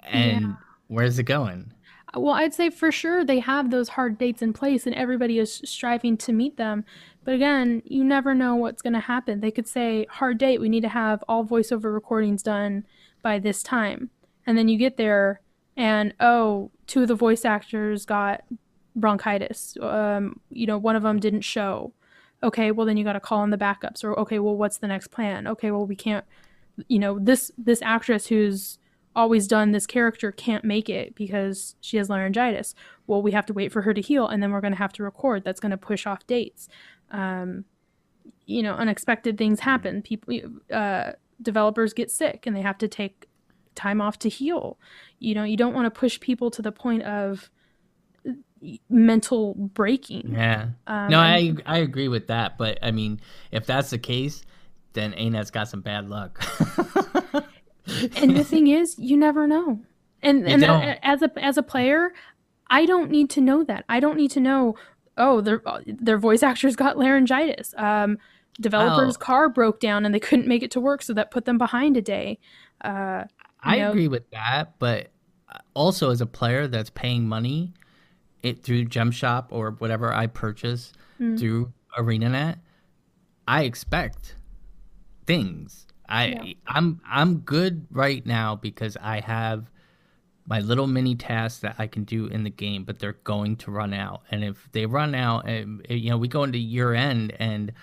And where's it going? Well, I'd say for sure they have those hard dates in place, and everybody is striving to meet them. But again, you never know what's going to happen. They could say, hard date, we need to have all voiceover recordings done by this time. And then you get there, and 2 of the voice actors got bronchitis. One of them didn't show. Okay, well, then you got to call in the backups. Or, okay, well, what's the next plan? Okay, well, we can't, this actress who's always done this character can't make it because she has laryngitis. Well, we have to wait for her to heal, and then we're going to have to record. That's going to push off dates. Unexpected things happen. People, developers get sick, and they have to take time off to heal. You don't want to push people to the point of mental breaking. Yeah. No, I agree with that. But I mean, if that's the case, then ANET's got some bad luck. And the thing is, you never know. And as a player, I don't need to know that. I don't need to know, their voice actors got laryngitis. Developer's car broke down and they couldn't make it to work, so that put them behind a day. I agree with that, but also as a player that's paying money through Gem Shop or whatever I purchase through ArenaNet, I expect things. I'm good right now because I have my little mini tasks that I can do in the game, but they're going to run out. And if they run out, and we go into year end, and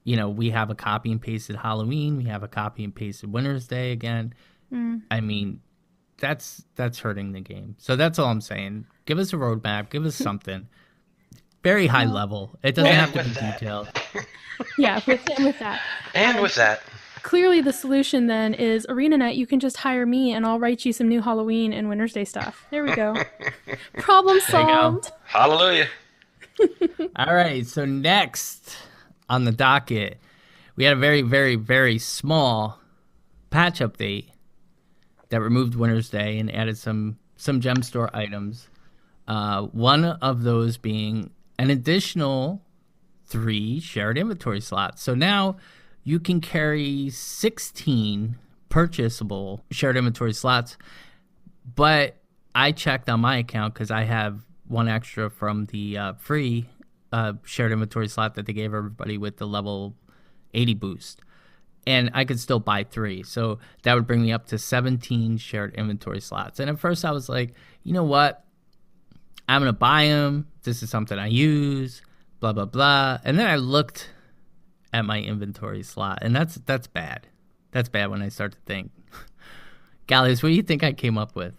we have a copy and pasted Halloween, we have a copy and pasted Winter's Day again. I mean, that's hurting the game. So that's all I'm saying. Give us a roadmap. Give us something very high level. It doesn't have to be detailed. With that. And with that. Clearly, the solution then is ArenaNet. You can just hire me, and I'll write you some new Halloween and Winter's Day stuff. There we go. Problem solved. Hallelujah. All right. So next on the docket, we had a very, very, very small patch update that removed Winter's Day and added some gem store items. One of those being an additional 3 shared inventory slots. So now you can carry 16 purchasable shared inventory slots. But I checked on my account because I have one extra from the free shared inventory slot that they gave everybody with the level 80 boost. And I could still buy 3. So that would bring me up to 17 shared inventory slots. And at first I was like, you know what? I'm going to buy them. This is something I use, blah, blah, blah. And then I looked at my inventory slot, and that's bad. That's bad when I start to think. Gallios, what do you think I came up with?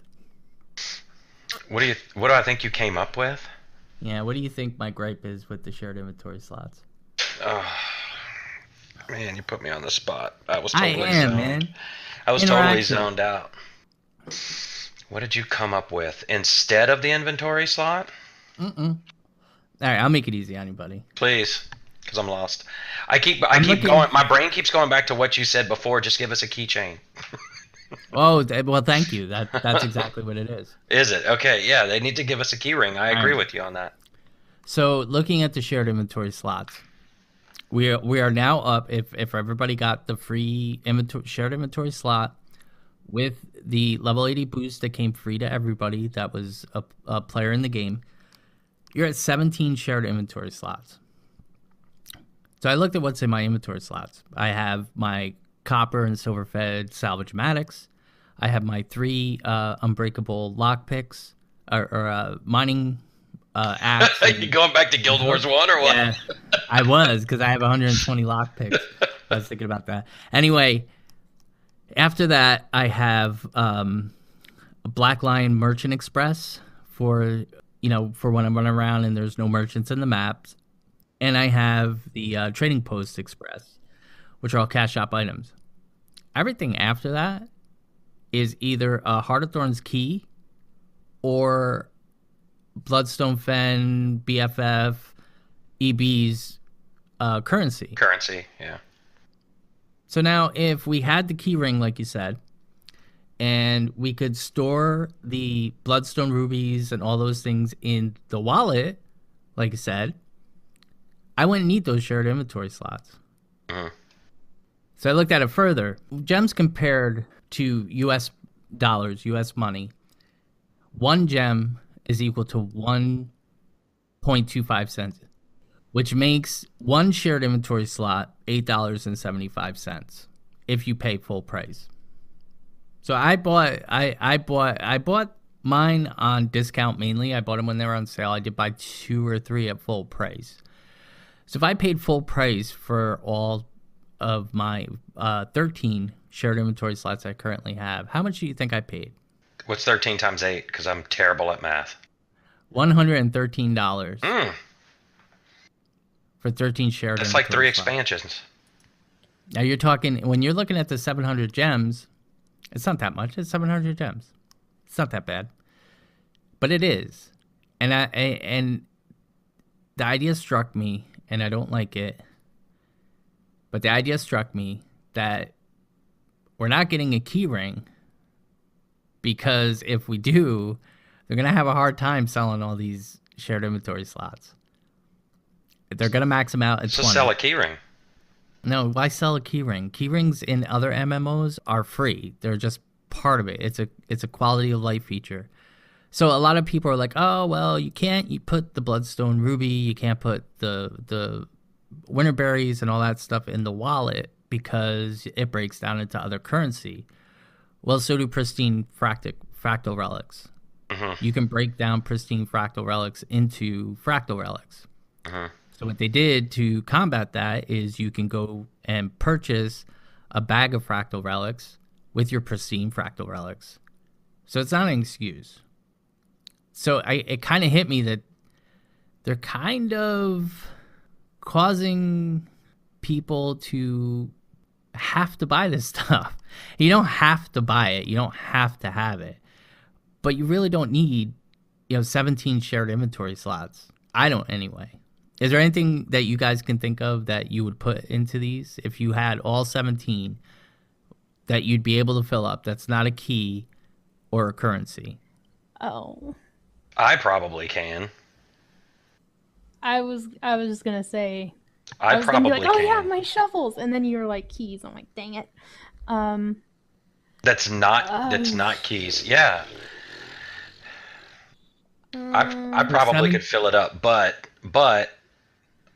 What do I think you came up with? Yeah, what do you think my gripe is with the shared inventory slots? Oh, man, you put me on the spot. I was totally zoned out. What did you come up with instead of the inventory slot? All right, I'll make it easy on you, buddy. Please, because I'm lost. I keep going. My brain keeps going back to what you said before. Just give us a keychain. Oh, well, thank you. That's exactly what it is. Is it? Okay, yeah, they need to give us a key ring. I agree with you on that. So looking at the shared inventory slots, we are now up, if everybody got the free shared inventory slot with the level 80 boost that came free to everybody that was a player in the game, you're at 17 shared inventory slots. So I looked at what's in my inventory slots. I have my copper and silver fed salvage-matics. I have my 3 unbreakable lockpicks or mining axe. You going back to Guild Wars 1 or what? Yeah, I was, because I have 120 lockpicks. I was thinking about that. Anyway, after that, I have a Black Lion Merchant Express for when I'm running around and there's no merchants in the maps. And I have the Trading Post Express, which are all cash shop items. Everything after that is either a Heart of Thorns key or Bloodstone Fen, BFF, EB's currency. Currency, yeah. So now if we had the key ring, like you said, and we could store the Bloodstone rubies and all those things in the wallet, like you said, I wouldn't need those shared inventory slots. Mm-hmm. So I looked at it further. Gems compared to US dollars, US money, 1 gem is equal to 1.25 cents, which makes 1 shared inventory slot $8.75 if you pay full price. So I bought mine on discount mainly. I bought them when they were on sale. I did buy 2 or 3 at full price. So if I paid full price for all of my 13 shared inventory slots I currently have, how much do you think I paid? What's 13 times 8? Because I'm terrible at math. $113 for 13 shared. That's like 3 expansions. Now you're talking, when you're looking at the 700 gems, it's not that much. It's 700 gems. It's not that bad, but it is. And the idea struck me, and I don't like it, but the idea struck me that we're not getting a key ring, because if we do, they're going to have a hard time selling all these shared inventory slots. They're going to max them out at 20. So sell a key ring. No, why sell a key ring? Key rings in other MMOs are free. They're just part of it. It's a quality of life feature. So a lot of people are like, oh, well, you put the Bloodstone Ruby, you can't put the Winterberries and all that stuff in the wallet because it breaks down into other currency. Well, so do pristine fractal relics. Mm-hmm. You can break down pristine fractal relics into fractal relics. Mm-hmm. So what they did to combat that is you can go and purchase a bag of fractal relics with your pristine fractal relics. So it's not an excuse. So it kind of hit me that they're kind of causing people to have to buy this stuff. You don't have to buy it. You don't have to have it. But you really don't need, 17 shared inventory slots. I don't anyway. Is there anything that you guys can think of that you would put into these if you had all 17 that you'd be able to fill up that's not a key or a currency? Oh, I probably can. I was just gonna say I I was gonna be like, probably oh yeah, can. my shovels, and then you're like keys. I'm like, dang it. Um, That's oh, not keys. Yeah, I um, For probably could seven, fill it up, but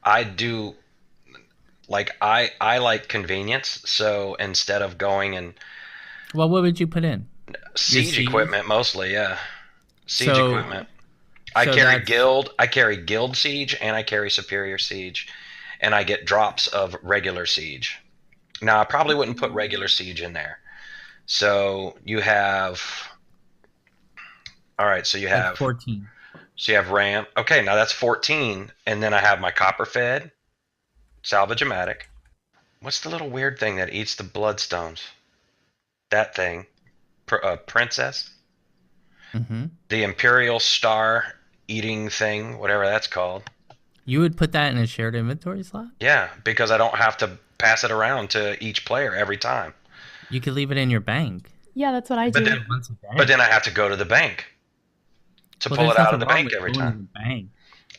I do like I like convenience. So instead of going and well, what would you put in? Your siege C's? equipment mostly, yeah, siege So, equipment. so that's I carry guild siege and I carry superior siege, and I get drops of regular siege. Now I probably wouldn't put regular siege in there. So you have all right. that's 14. So you have RAM. Okay, now that's 14, and then I have my copper fed salvage-o-matic. What's the little weird thing that eats the bloodstones? That thing, princess, Hmm. the Imperial Star eating thing, whatever that's called. You would put that in a shared inventory slot? Yeah, because I don't have to pass it around to each player every time. You could leave it in your bank. yeah, that's what I But do. then, Once a but day. then I have to go to the bank to Well, pull there's it out of nothing the wrong bank with every going to time. the bank.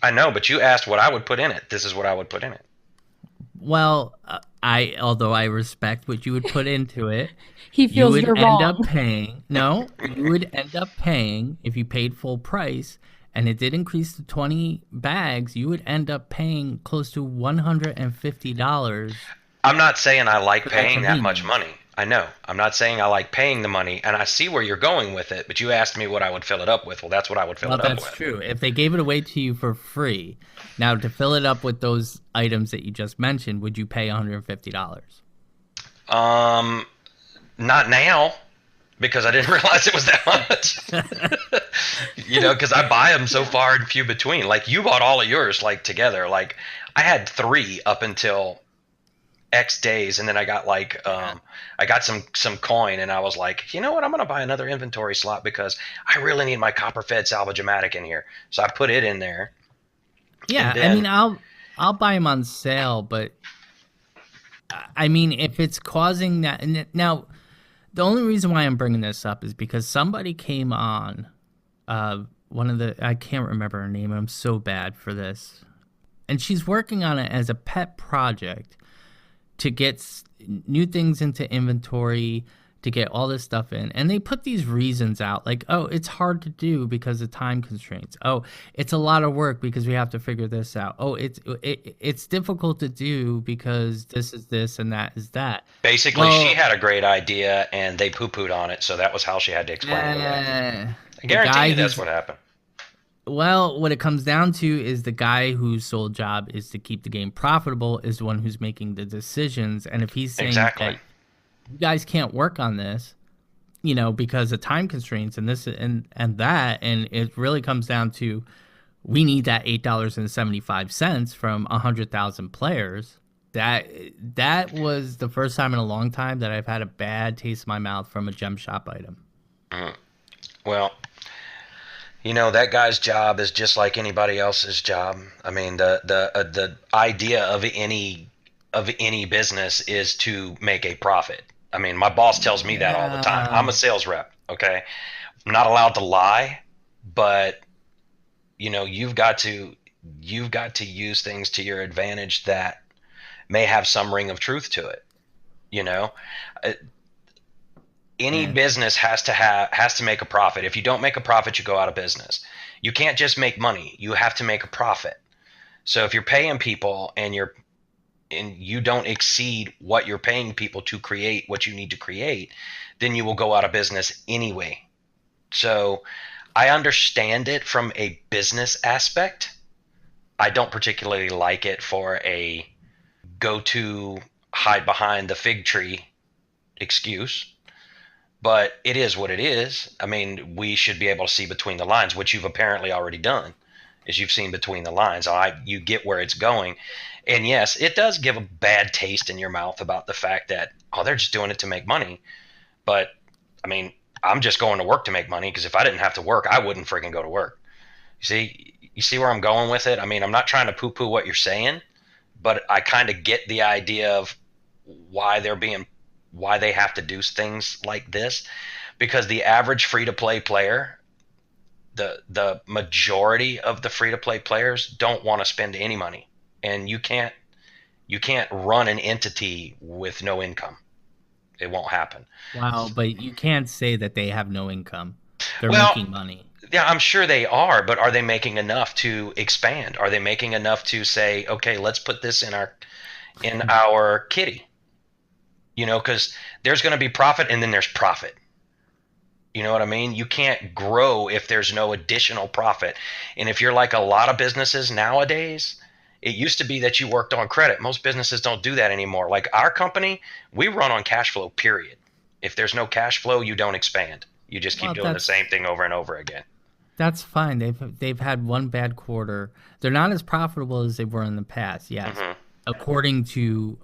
I know, but you asked what I would put in it. This is what I would put in it. Well, although I respect what you would put into it, He you feels would you're end up wrong. paying. No, you would end up paying if you paid full price, and it did increase to 20 bags. You would end up paying close to $150 I'm not saying I like for that paying that much convenience. money. I know. I'm not saying I like paying the money, and I see where you're going with it, but you asked me what I would fill it up with. Well, that's what I would fill Well, it up that's with. true. If they gave it away to you for free, now to fill it up with those items that you just mentioned, would you pay $150? Um, Not now, because I didn't realize it was that much. Because I buy them so Yeah. far and few between. Like you bought all of yours like together. Like I had three up until X days, and then Yeah. I got some coin, and I was like, you know what, I'm gonna buy another inventory slot because I really need my copper fed salvage-o-matic in here. So I put it in there, and Yeah, I then mean, I'll buy them on sale, but I mean, if it's causing that, and now the only reason why I'm bringing this up is because somebody came on, one of the, I can't remember her name. I'm so bad for this, and she's working on it as a pet project to get new things into inventory, to get all this stuff in. And they put these reasons out like, oh, it's hard to do because of time constraints. Oh, it's a lot of work because we have to figure this out. Oh, it's difficult to do because this is this and that is that. basically she Well, had a great idea and they poo-pooed on it, so that was how she had to explain it away. I the guarantee guy you that's who's what happened. well, what it comes down to is the guy whose sole job is to keep the game profitable is the one who's making the decisions. And if he's saying Exactly. that you guys can't work on this, because of time constraints and this and that, and it really comes down to we need that $8.75 from 100,000 players. That was the first time in a long time that I've had a bad taste in my mouth from a gem shop item. Mhm. Well, that guy's job is just like anybody else's job. I mean, the idea of any business is to make a profit. I mean, my boss tells me that all the time. I'm Yeah. a sales rep, okay? I'm not allowed to lie, but you've got to use things to your advantage that may have some ring of truth to it. You know, Uh, any Yeah. business has to make a profit. If you don't make a profit, you go out of business. You can't just make money. You have to make a profit. So if you're paying people and you don't exceed what you're paying people to create what you need to create, then you will go out of business anyway. So I understand it from a business aspect. I don't particularly like it for a go to hide behind the fig tree excuse, but it is what it is. I mean, we should be able to see between the lines, which you've apparently already done, is you've seen between the lines. You get where it's going. And yes, it does give a bad taste in your mouth about the fact that, oh, they're just doing it to make money. But I mean, I'm just going to work to make money because if I didn't have to work, I wouldn't freaking go to work. You see, You see where I'm going with it? I mean, I'm not trying to poo-poo what you're saying, but I kind of get the idea of why they have to do things like this, because the average free-to-play player, the majority of the free-to-play players don't want to spend any money, and you can't run an entity with no income. It won't happen. Wow, but you can't say that they have no income. They're Well, making money. yeah, I'm sure they are, but are they making enough to expand? Are they making enough to say, okay, let's put this in our kitty? You know, because there's going to be profit, and then there's profit. You know what I mean? You can't grow if there's no additional profit. And if you're like a lot of businesses nowadays, it used to be that you worked on credit. Most businesses don't do that anymore. Like our company, we run on cash flow, period. If there's no cash flow, you don't expand. You just keep doing the same thing over and over again. That's fine. They've had one bad quarter. They're not as profitable as they were in the past, yes. Mm-hmm. According to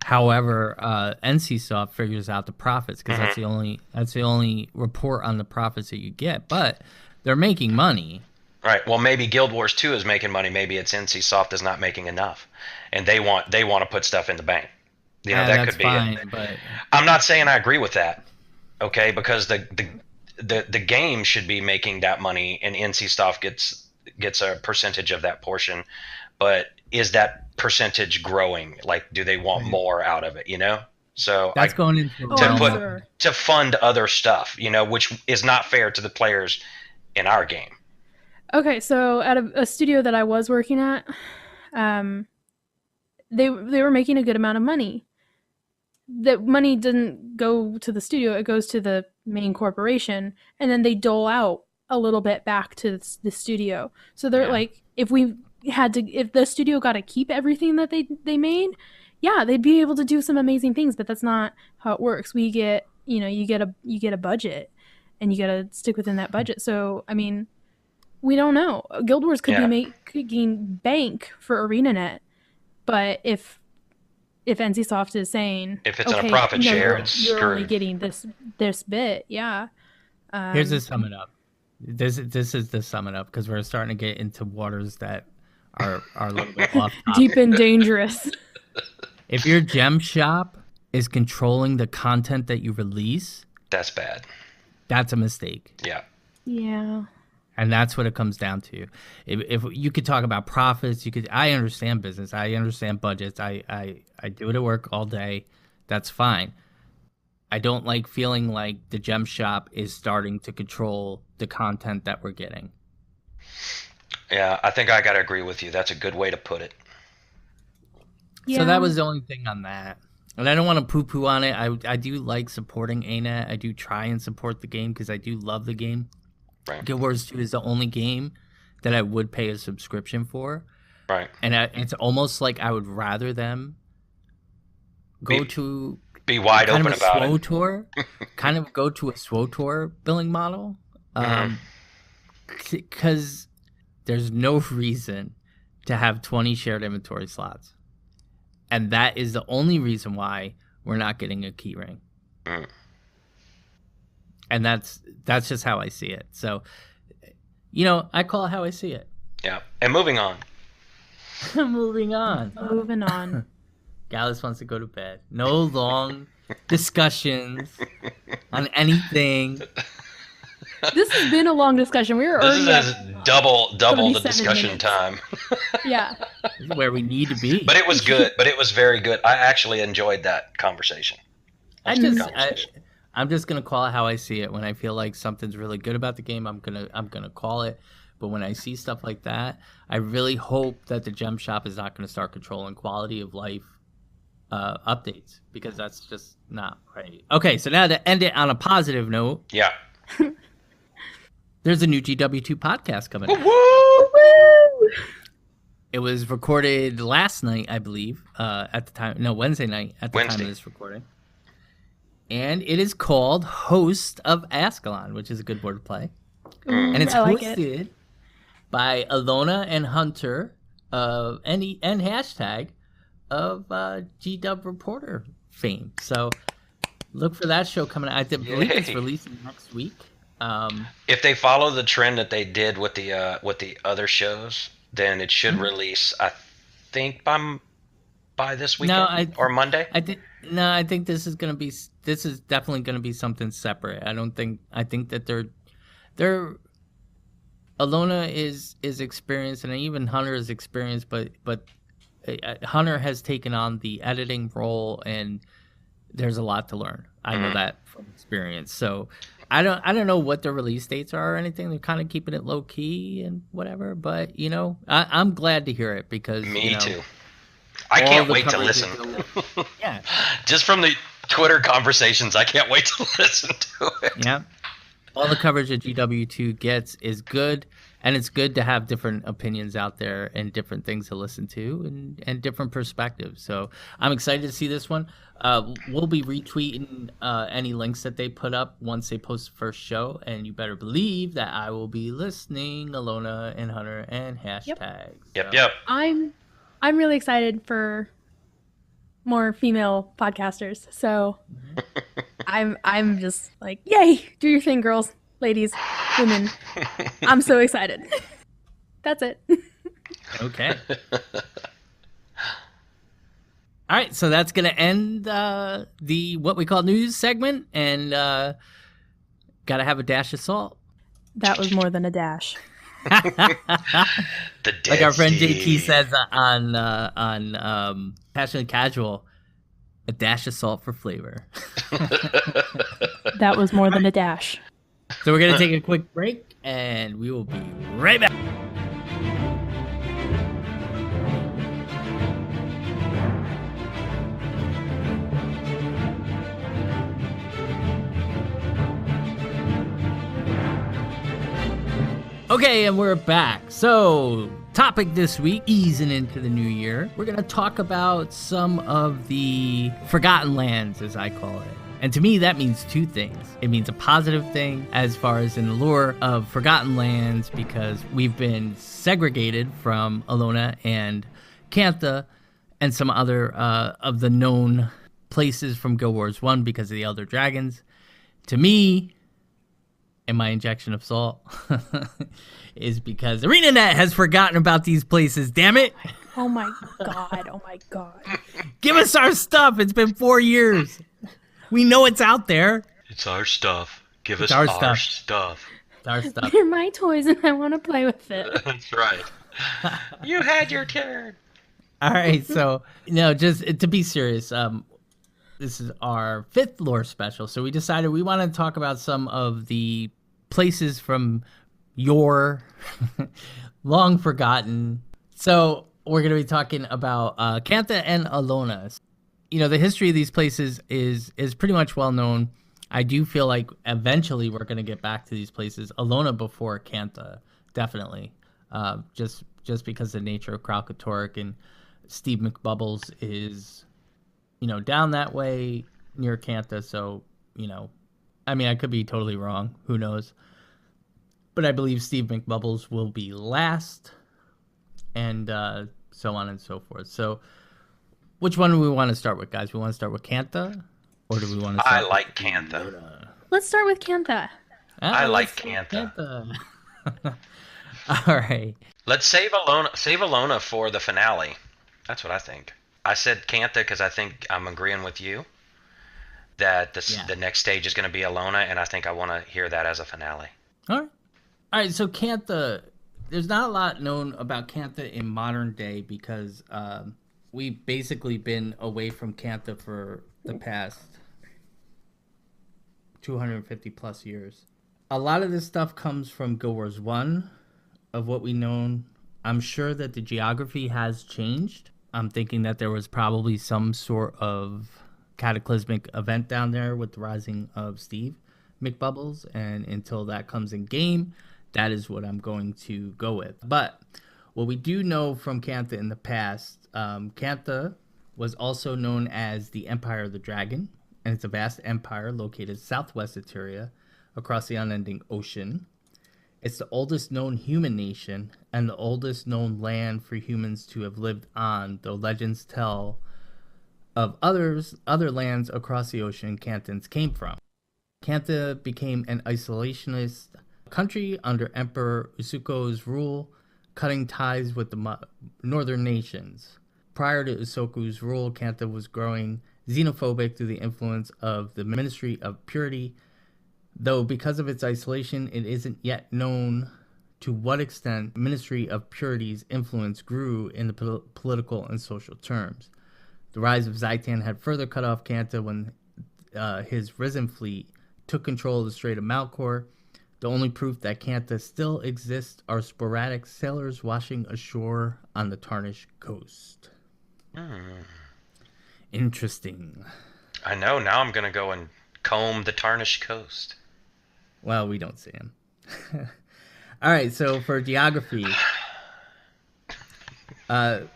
however NCSoft figures out the profits, because mm-hmm. that's the only report on the profits that you get. But they're making money. Right. Well, maybe Guild Wars 2 is making money. Maybe it's NCSoft is not making enough, and they want to put stuff in the bank. You know, that could be fine, it. But I'm not saying I agree with that. Okay, because the game should be making that money, and NCSoft gets a percentage of that portion. But is that percentage growing? Like, do they want more out of it? You know. So that's going into to fund other stuff. You know, which is not fair to the players in our game. Okay, so at a studio that I was working at, they were making a good amount of money. The money didn't go to the studio; it goes to the main corporation, and then they dole out a little bit back to the studio. So they're like, if the studio got to keep everything that they made, yeah, they'd be able to do some amazing things. But that's not how it works. You get a budget, and you got to stick within that budget. So I mean. We don't know. Guild Wars could be making bank for ArenaNet, but if NCSoft is saying if it's in a profit share, you're only getting this bit, yeah. Here's to sum it up. This is the sum it up, because we're starting to get into waters that are a little bit off topic. Deep and dangerous. If your gem shop is controlling the content that you release, that's bad. That's a mistake. Yeah. Yeah. And that's what it comes down to. If you could talk about profits, I understand business. I understand budgets. I do it at work all day. That's fine. I don't like feeling like the gem shop is starting to control the content that we're getting. Yeah, I think I got to agree with you. That's a good way to put it. Yeah. So that was the only thing on that. And I don't want to poo-poo on it. I do like supporting ANET. I do try and support the game because I do love the game. Right. Guild Wars 2 is the only game that I would pay a subscription for. Right. And it's almost like I would rather them be wide open about it. Kind of go to a SWOTOR billing model. Because there's no reason to have 20 shared inventory slots. And that is the only reason why we're not getting a keyring. Mm. And that's just how I see it. So, I call it how I see it. Yeah. And moving on. Moving on. Gallios wants to go to bed. No long discussions on anything. This has been a long discussion. This is double the discussion time. Yeah. This is where we need to be. But it was good. But it was very good. I actually enjoyed that conversation. I'm just gonna call it how I see it. When I feel like something's really good about the game, I'm gonna call it. But when I see stuff like that, I really hope that the gem shop is not gonna start controlling quality of life updates, because that's just not right. Okay, so now to end it on a positive note. Yeah. There's a new GW2 podcast coming out. Woo! It was recorded last night, I believe. Wednesday night at the time of this recording. And it is called Host of Ascalon, which is a good word to play. And it's hosted by Elona and Hunter and hashtag of GW Reporter fame. So look for that show coming out. I believe it's releasing next week. If they follow the trend that they did with the other shows, then it should release, I think, by this weekend or Monday. I think this is definitely gonna be something separate. I think that they're Elona is experienced, and even Hunter is experienced, but Hunter has taken on the editing role, and there's a lot to learn. I know that from experience. So I don't know what the release dates are or anything. They're kind of keeping it low key and whatever. But I'm glad to hear it because me too. I can't wait to listen. Yeah, just from the Twitter conversations, I can't wait to listen to it. Yeah, all the coverage that GW2 gets is good, and it's good to have different opinions out there and different things to listen to and different perspectives. So I'm excited to see this one. We'll be retweeting any links that they put up once they post the first show, and you better believe that I will be listening, Elona and Hunter and hashtags. Yep. I'm really excited for more female podcasters. So I'm just like, yay, do your thing, girls, ladies, women. I'm so excited. That's it. Okay. All right, so that's going to end the what we call news segment, and got to have a dash of salt. That was more than a dash. Like our friend JT says on Passionate Casual, a dash of salt for flavor. That was more than a dash. So we're going to take a quick break, and we will be right back. Okay, and we're back. So, topic this week, easing into the new year, we're going to talk about some of the forgotten lands, as I call it. And to me, that means two things. It means a positive thing as far as in the lore of forgotten lands, because we've been segregated from Elona and Cantha and some other of the known places from Guild Wars 1 because of the Elder Dragons. To me, and my injection of salt is because ArenaNet has forgotten about these places, damn it. Oh my god. Give us our stuff. It's been 4 years. We know it's out there. It's our stuff. Give us our stuff. It's our stuff. They're my toys and I want to play with it. That's right. You had your turn. All right, so, just to be serious, this is our 5th lore special, so we decided we want to talk about some of the places from your long forgotten. So we're going to be talking about Cantha and Elona. The history of these places is pretty much well known. I do feel like eventually we're going to get back to these places. Elona before Cantha, definitely. Just because of the nature of Kralkatorrik, and Steve McBubbles is down that way near Cantha, so, I could be totally wrong. Who knows? But I believe Steve McBubbles will be last, and so on and so forth. So, which one do we want to start with, guys? We want to start with Cantha, or do we want to start I like Cantha. Let's start with Cantha. I like Cantha. All right. Let's save Elona for the finale. That's what I think. I said Cantha because I think I'm agreeing with you that the next stage is going to be Elona, and I think I want to hear that as a finale. All right. So Cantha, there's not a lot known about Cantha in modern day because we've basically been away from Cantha for the past 250 plus years. A lot of this stuff comes from Guild Wars 1 of what we know. I'm sure that the geography has changed. I'm thinking that there was probably some sort of cataclysmic event down there with the rising of Steve McBubbles, and until that comes in game, that is what I'm going to go with. But what we do know from Cantha in the past, Cantha was also known as the Empire of the Dragon, and it's a vast empire located southwest of Eteria across the unending ocean. It's the oldest known human nation and the oldest known land for humans to have lived on, though legends tell of other lands across the ocean Canthans came from. Cantha became an isolationist country under Emperor Usoku's rule, cutting ties with the northern nations. Prior to Usoku's rule, Cantha was growing xenophobic through the influence of the Ministry of Purity, though because of its isolation, it isn't yet known to what extent Ministry of Purity's influence grew in the political and social terms. The rise of Zaitan had further cut off Cantha when his risen fleet took control of the Strait of Malcor. The only proof that Cantha still exists are sporadic sailors washing ashore on the tarnished coast. Interesting. I know. Now I'm going to go and comb the tarnished coast. Well, we don't see him. All right, so for geography, though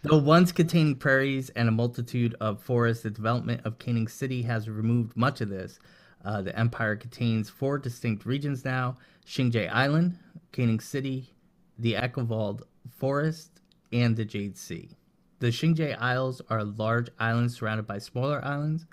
once containing prairies and a multitude of forests, the development of Canning City has removed much of this. The empire contains 4 distinct regions now: Xingjie Island, Canning City, the Eckewald Forest, and the Jade Sea. The Xingjie Isles are large islands surrounded by smaller islands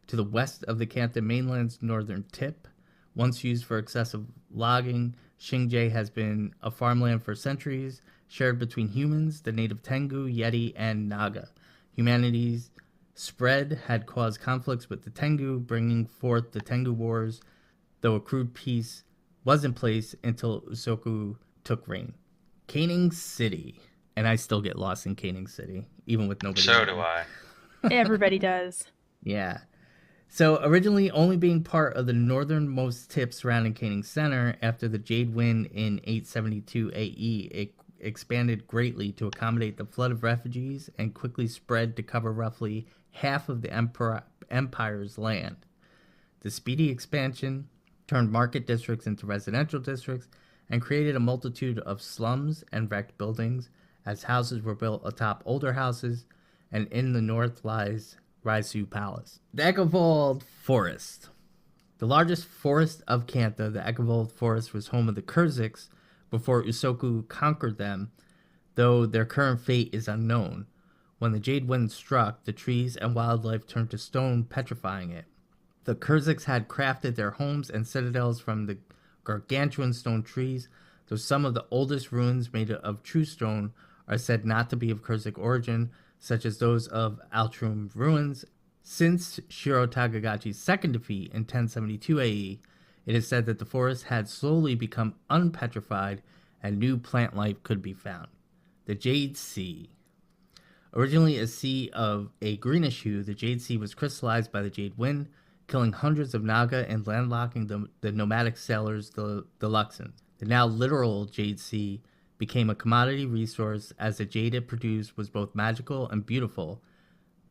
to the west of the Cantha mainland's northern tip. Once used for excessive logging, Xingjie has been a farmland for centuries, shared between humans, the native Tengu, Yeti, and Naga. Humanity's spread had caused conflicts with the Tengu, bringing forth the Tengu Wars, though a crude peace was in place until Usoku took reign. Canning City. And I still get lost in Canning City, even with nobody. So do I. Everybody does. Yeah. So originally only being part of the northernmost tip surrounding Canning Center, after the Jade Wind in 872 AE, it expanded greatly to accommodate the flood of refugees and quickly spread to cover roughly half of the empire's land. The speedy expansion turned market districts into residential districts and created a multitude of slums and wrecked buildings, as houses were built atop older houses, and in the north lies Raisu Palace. The Eckewald Forest. The largest forest of Cantha, the Eckewald Forest was home of the Kurziks before Usoku conquered them, though their current fate is unknown. When the Jade Wind struck, the trees and wildlife turned to stone, petrifying it. The Kurziks had crafted their homes and citadels from the gargantuan stone trees, though some of the oldest ruins made of true stone are said not to be of Kurzik origin, such as those of Altrum ruins. Since Shiro Takagachi's second defeat in 1072 AE, it is said that the forest had slowly become unpetrified and new plant life could be found. The Jade Sea. Originally a sea of a greenish hue, the Jade Sea was crystallized by the Jade Wind, killing hundreds of Naga and landlocking the nomadic sailors, the Luxons. The now literal Jade Sea became a commodity resource, as the jade it produced was both magical and beautiful,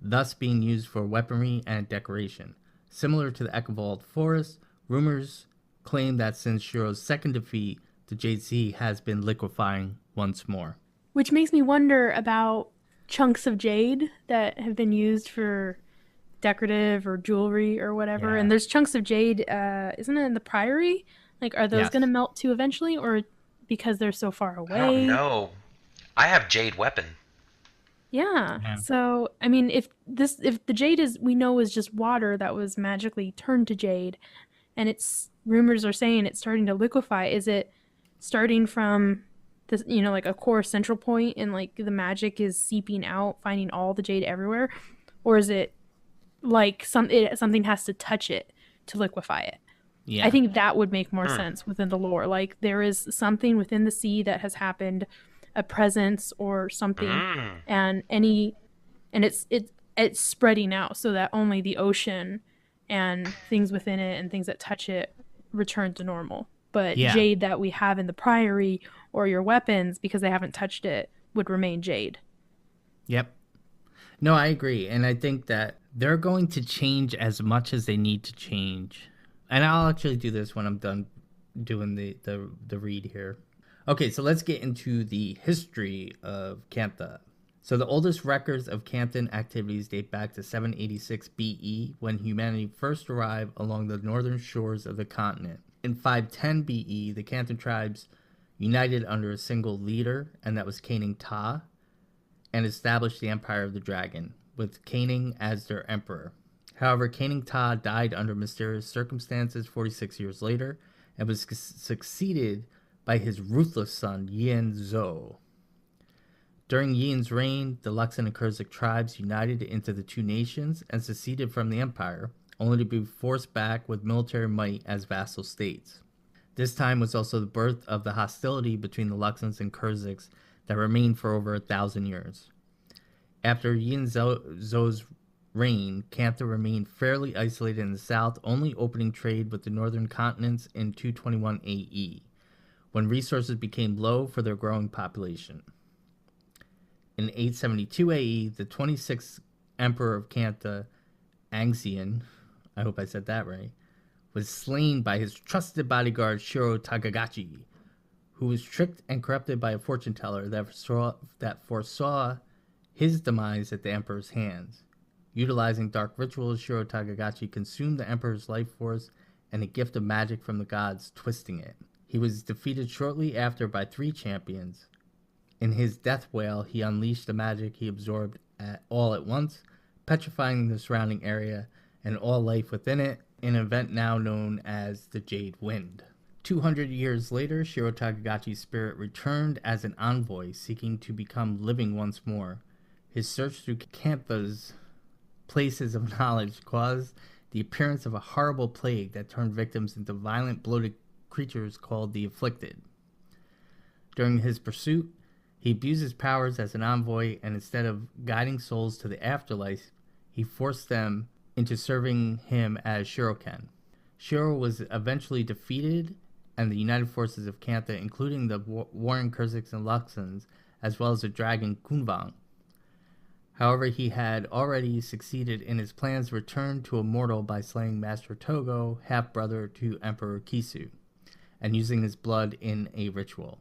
thus being used for weaponry and decoration. Similar to the Eckewald Forest, rumors claim that since Shiro's second defeat, the Jade Sea has been liquefying once more. Which makes me wonder about chunks of jade that have been used for decorative or jewelry or whatever. Yeah. And there's chunks of jade, isn't it in the Priory? Like, are those going to melt too eventually, or because they're so far away? I don't know. I have jade weapon. Yeah. So, I mean, if the jade we know is just water that was magically turned to jade, and rumors are saying it's starting to liquefy, is it starting from this, like a core central point, and like the magic is seeping out, finding all the jade everywhere? Or is it like something has to touch it to liquefy it? Yeah. I think that would make more sense within the lore. Like, there is something within the sea that has happened, a presence or something, and it's spreading out so that only the ocean and things within it and things that touch it return to normal. But jade that we have in the Priory or your weapons, because they haven't touched it, would remain jade. Yep. No, I agree. And I think that they're going to change as much as they need to change. And I'll actually do this when I'm done doing the read here. Okay, so let's get into the history of Cantha. So the oldest records of Canthan activities date back to 786 BE, when humanity first arrived along the northern shores of the continent. In 510 BE, the Canthan tribes united under a single leader, and that was Caning Ta, and established the Empire of the Dragon, with Caning as their emperor. However, Cantha died under mysterious circumstances 46 years later and was succeeded by his ruthless son, Yin Zhou. During Yin's reign, the Luxon and Kurzik tribes united into the two nations and seceded from the empire, only to be forced back with military might as vassal states. This time was also the birth of the hostility between the Luxons and Kurziks that remained for over 1,000 years. After Yin Zhou's reign, Cantha remained fairly isolated in the south, only opening trade with the northern continents in 221 AE, when resources became low for their growing population. In 872 AE, the 26th emperor of Cantha, Angxian, I hope I said that right, was slain by his trusted bodyguard Shiro Takagachi, who was tricked and corrupted by a fortune teller that foresaw his demise at the emperor's hands. Utilizing dark rituals, Shiro Takagachi consumed the emperor's life force and a gift of magic from the gods, twisting it. He was defeated shortly after by 3 champions. In his death wail, he unleashed the magic he absorbed all at once, petrifying the surrounding area and all life within it, an event now known as the Jade Wind. 200 years later, Shiro Takagachi's spirit returned as an envoy, seeking to become living once more. His search through Cantha's places of knowledge caused the appearance of a horrible plague that turned victims into violent, bloated creatures called the Afflicted. During his pursuit, he abused his powers as an envoy, and instead of guiding souls to the afterlife, he forced them into serving him as Shiroken. Shiro was eventually defeated, and the united forces of Cantha, including the warring Kurziks and Luxons, as well as the dragon Kunvang. However, he had already succeeded in his plans to return to a mortal by slaying Master Togo, half-brother to Emperor Kisu, and using his blood in a ritual.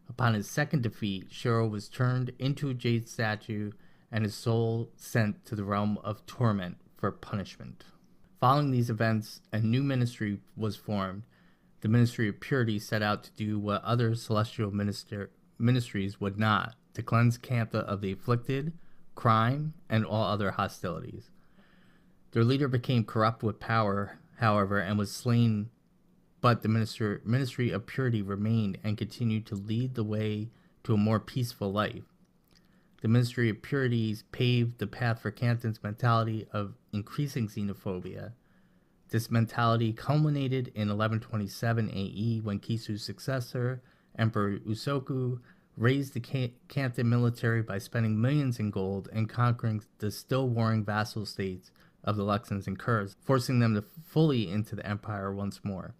Upon his second defeat, Shiro was turned into a jade statue and his soul sent to the realm of torment for punishment. Following these events, a new ministry was formed. The Ministry of Purity set out to do what other celestial ministries would not, to cleanse Cantha of the afflicted, crime, and all other hostilities. Their leader became corrupt with power, however, and was slain, but the Ministry of Purity remained and continued to lead the way to a more peaceful life. The Ministry of Purity paved the path for Cantha's mentality of increasing xenophobia. This mentality culminated in 1127 AE when Kisu's successor, Emperor Usoku, raised the Cantha military by spending millions in gold and conquering the still warring vassal states of the Luxons and Kurz, forcing them to fully into the empire once more.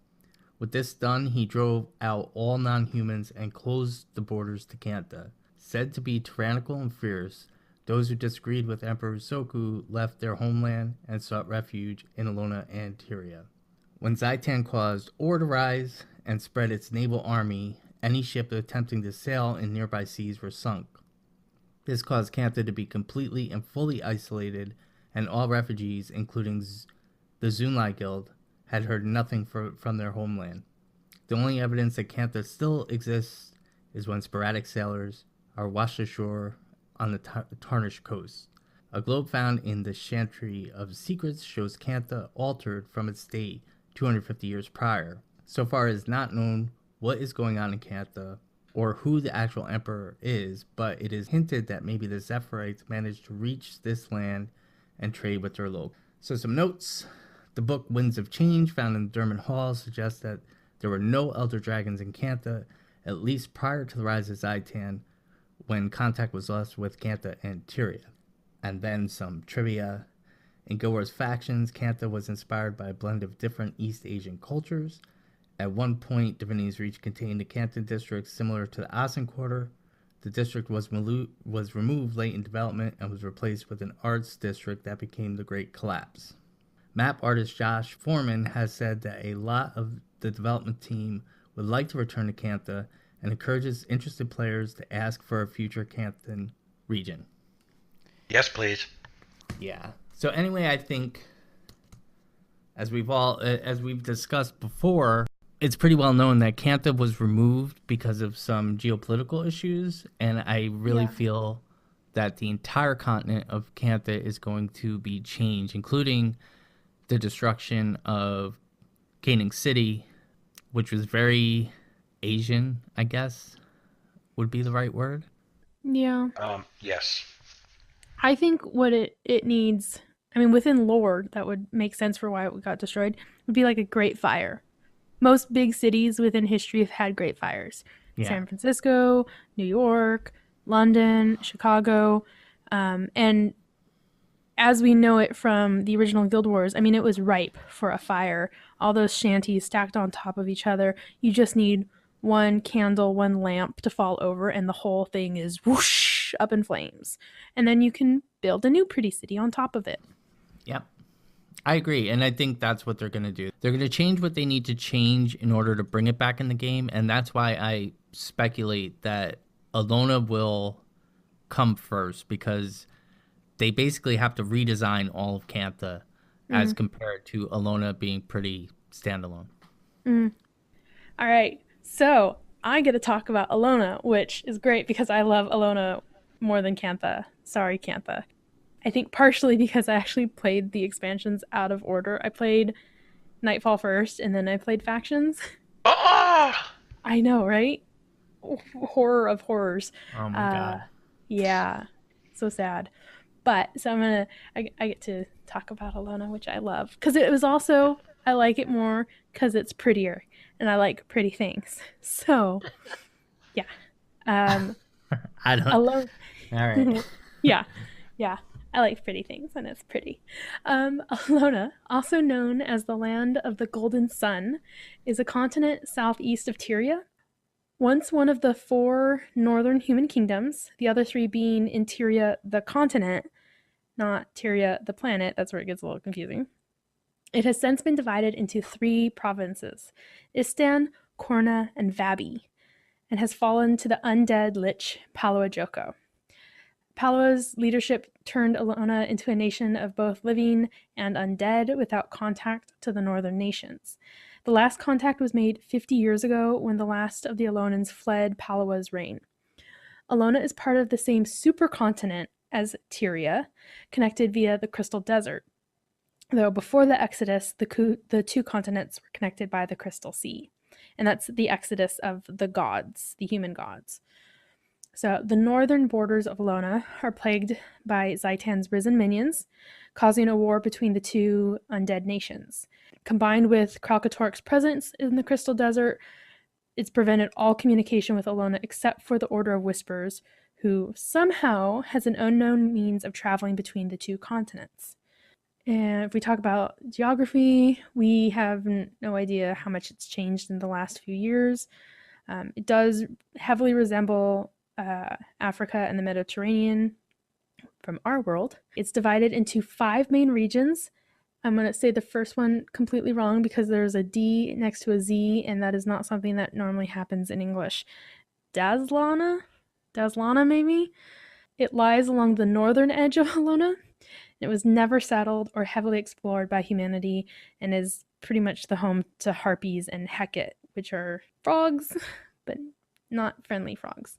With this done, he drove out all non-humans and closed the borders to Cantha. Said to be tyrannical and fierce, those who disagreed with Emperor Usoku left their homeland and sought refuge in Elona and Tyria. When Zaitan caused ore to rise and spread its naval army, any ship attempting to sail in nearby seas were sunk. This caused Cantha to be completely and fully isolated, and all refugees, including the Zunlai Guild, had heard nothing from their homeland. The only evidence that Cantha still exists is when sporadic sailors are washed ashore on the Tarnished coast. A globe found in the Chantry of Secrets shows Cantha altered from its state 250 years prior. So far it is not known what is going on in Cantha or who the actual emperor is, but it is hinted that maybe the Zephyrites managed to reach this land and trade with their locals. So some notes. The book Winds of Change, found in the Durman Hall, suggests that there were no elder dragons in Cantha, at least prior to the rise of Zaitan, when contact was lost with Cantha and Tyria. And then some trivia. In Gord's factions, Cantha was inspired by a blend of different East Asian cultures. At one point, Divinity's Reach contained a Canton district similar to the Asen Quarter. The district was removed late in development and was replaced with an arts district that became the Great Collapse. Map artist Josh Foreman has said that a lot of the development team would like to return to Cantha and encourages interested players to ask for a future Canton region. Yes, please. Yeah. So anyway, I think as we've discussed before, it's pretty well known that Cantha was removed because of some geopolitical issues, and I really feel that the entire continent of Cantha is going to be changed, including the destruction of Canaan City, which was very Asian, I guess would be the right word. Yeah. Yes. I think what it needs, I mean, within lore, that would make sense for why it got destroyed, would be like a great fire. Most big cities within history have had great fires. Yeah. San Francisco, New York, London, Chicago. And as we know it from the original Guild Wars, I mean, it was ripe for a fire. All those shanties stacked on top of each other. You just need one candle, one lamp to fall over, and the whole thing is whoosh up in flames. And then you can build a new pretty city on top of it. Yep. I agree. And I think that's what they're going to do. They're going to change what they need to change in order to bring it back in the game. And that's why I speculate that Elona will come first, because they basically have to redesign all of Cantha as compared to Elona being pretty standalone. All right. So I get to talk about Elona, which is great because I love Elona more than Cantha. Sorry, Cantha. I think partially because I actually played the expansions out of order. I played Nightfall first, and then I played Factions. Oh! I know, right? Horror of horrors. Oh my God. Yeah, so sad. But so I get to talk about Elona, which I love because it was also, I like it more because it's prettier, and I like pretty things. So yeah, I don't. Elona. All right. Yeah, yeah. I like pretty things, and it's pretty. Elona, also known as the Land of the Golden Sun, is a continent southeast of Tyria. Once one of the 4 northern human kingdoms, the other 3 being in Tyria the continent, not Tyria the planet, that's where it gets a little confusing. It has since been divided into 3 provinces, Istan, Korna, and Vabi, and has fallen to the undead lich Palo Ajoko. Palo's leadership turned Elona into a nation of both living and undead without contact to the northern nations. The last contact was made 50 years ago when the last of the Elonans fled Palawa's reign. Elona is part of the same supercontinent as Tyria, connected via the Crystal Desert. Though before the Exodus, the 2 continents were connected by the Crystal Sea. And that's the exodus of the gods, the human gods. So the northern borders of Elona are plagued by Zaitan's risen minions, causing a war between the 2 undead nations. Combined with Kralkatork's presence in the Crystal Desert, it's prevented all communication with Elona except for the Order of Whispers, who somehow has an unknown means of traveling between the 2 continents. And if we talk about geography, we have no idea how much it's changed in the last few years. It does heavily resemble Africa and the Mediterranean from our world. It's divided into 5 main regions. I'm going to say the first one completely wrong because there's a D next to a Z, and that is not something that normally happens in English. Dazlana maybe? It lies along the northern edge of Elona. It was never settled or heavily explored by humanity and is pretty much the home to harpies and Hecate, which are frogs, but not friendly frogs.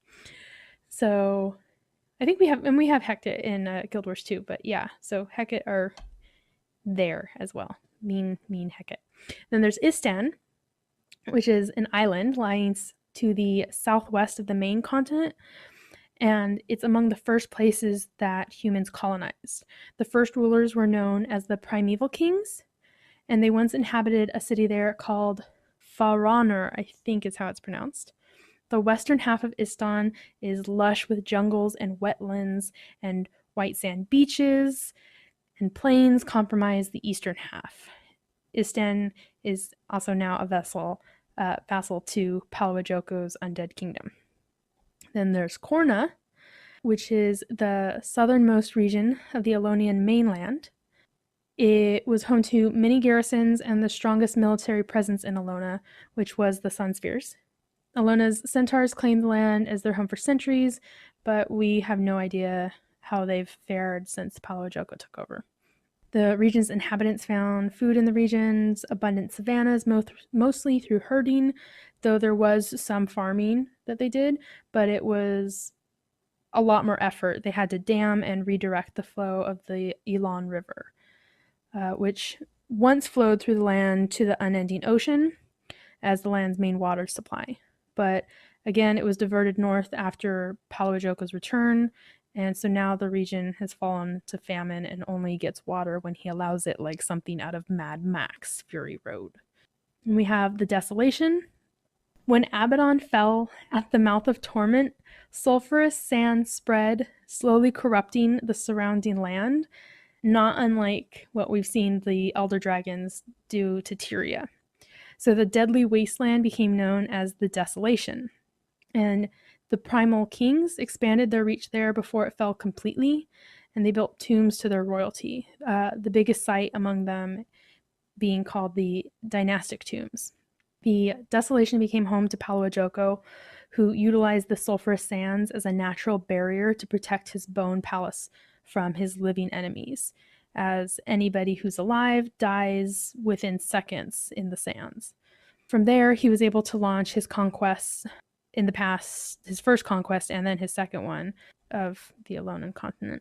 So I think we have Hecate in Guild Wars 2, but yeah, so Hecate are there as well. Mean Hecate. Then there's Istan, which is an island lying to the southwest of the main continent, and it's among the first places that humans colonized. The first rulers were known as the Primeval Kings, and they once inhabited a city there called Faranur, I think is how it's pronounced. The western half of Istan is lush with jungles and wetlands, and white sand beaches and plains comprise the eastern half. Istan is also now a vassal to Palo Ajoko's undead kingdom. Then there's Korna, which is the southernmost region of the Elonian mainland. It was home to many garrisons and the strongest military presence in Elona, which was the Sun Spheres. Elona's centaurs claimed the land as their home for centuries, but we have no idea how they've fared since Palo Ajoko took over. The region's inhabitants found food in the region's abundant savannas, mostly through herding, though there was some farming that they did, but it was a lot more effort. They had to dam and redirect the flow of the Elon River, which once flowed through the land to the unending ocean as the land's main water supply. But again, it was diverted north after Palo Joko's return, and so now the region has fallen to famine and only gets water when he allows it, like something out of Mad Max Fury Road. And we have the desolation. When Abaddon fell at the mouth of torment, sulfurous sand spread, slowly corrupting the surrounding land, not unlike what we've seen the Elder Dragons do to Tyria. So the deadly wasteland became known as the Desolation. And the Primal Kings expanded their reach there before it fell completely, and they built tombs to their royalty, the biggest site among them being called the Dynastic Tombs. The Desolation became home to Palo Joko, who utilized the sulfurous sands as a natural barrier to protect his bone palace from his living enemies, as anybody who's alive dies within seconds in the sands. From there, he was able to launch his conquests in the past, his first conquest and then his second one of the Elonan continent.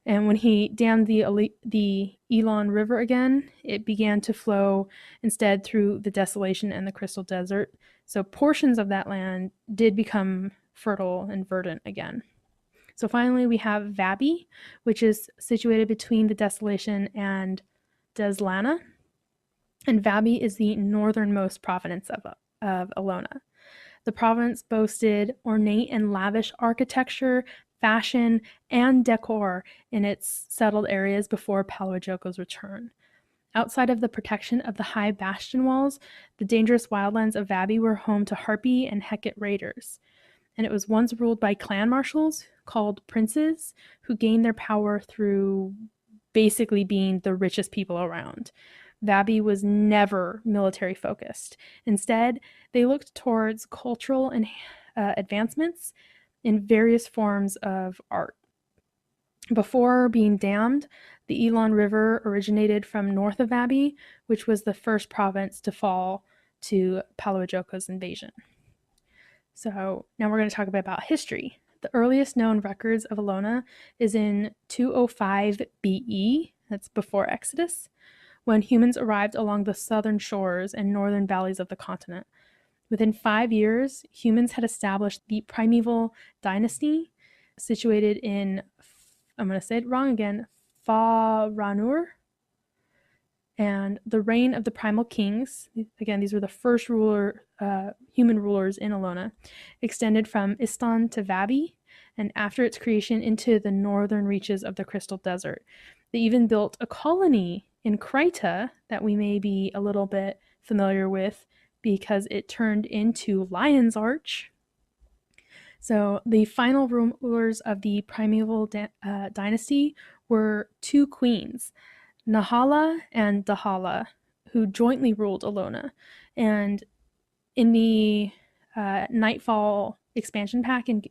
And when he dammed the Elon River again, it began to flow instead through the Desolation and the Crystal Desert. So portions of that land did become fertile and verdant again. So finally, we have Vabi, which is situated between the Desolation and Deslana. And Vabi is the northernmost province of Elona. The province boasted ornate and lavish architecture, fashion, and decor in its settled areas before Palo Joko's return. Outside of the protection of the high bastion walls, the dangerous wildlands of Vabi were home to Harpy and Hecate raiders. And it was once ruled by clan marshals called princes, who gained their power through basically being the richest people around. Vabi was never military focused. Instead, they looked towards cultural and advancements in various forms of art. Before being dammed, the Elon River originated from north of Vabi, which was the first province to fall to Palo Joko's invasion. So now we're going to talk about history. The earliest known records of Elona is in 205 BE, that's before Exodus, when humans arrived along the southern shores and northern valleys of the continent. Within 5 years, humans had established the primeval dynasty situated in, I'm going to say it wrong again, Fa-Ranur. And the reign of the primal kings, again, these were the first human rulers in Elona, extended from Istan to Vabi, and after its creation into the northern reaches of the Crystal Desert. They even built a colony in Kryta that we may be a little bit familiar with because it turned into Lion's Arch. So the final rulers of the primeval dynasty were two queens, Nahala and Dahala, who jointly ruled Elona. And in the Nightfall expansion pack in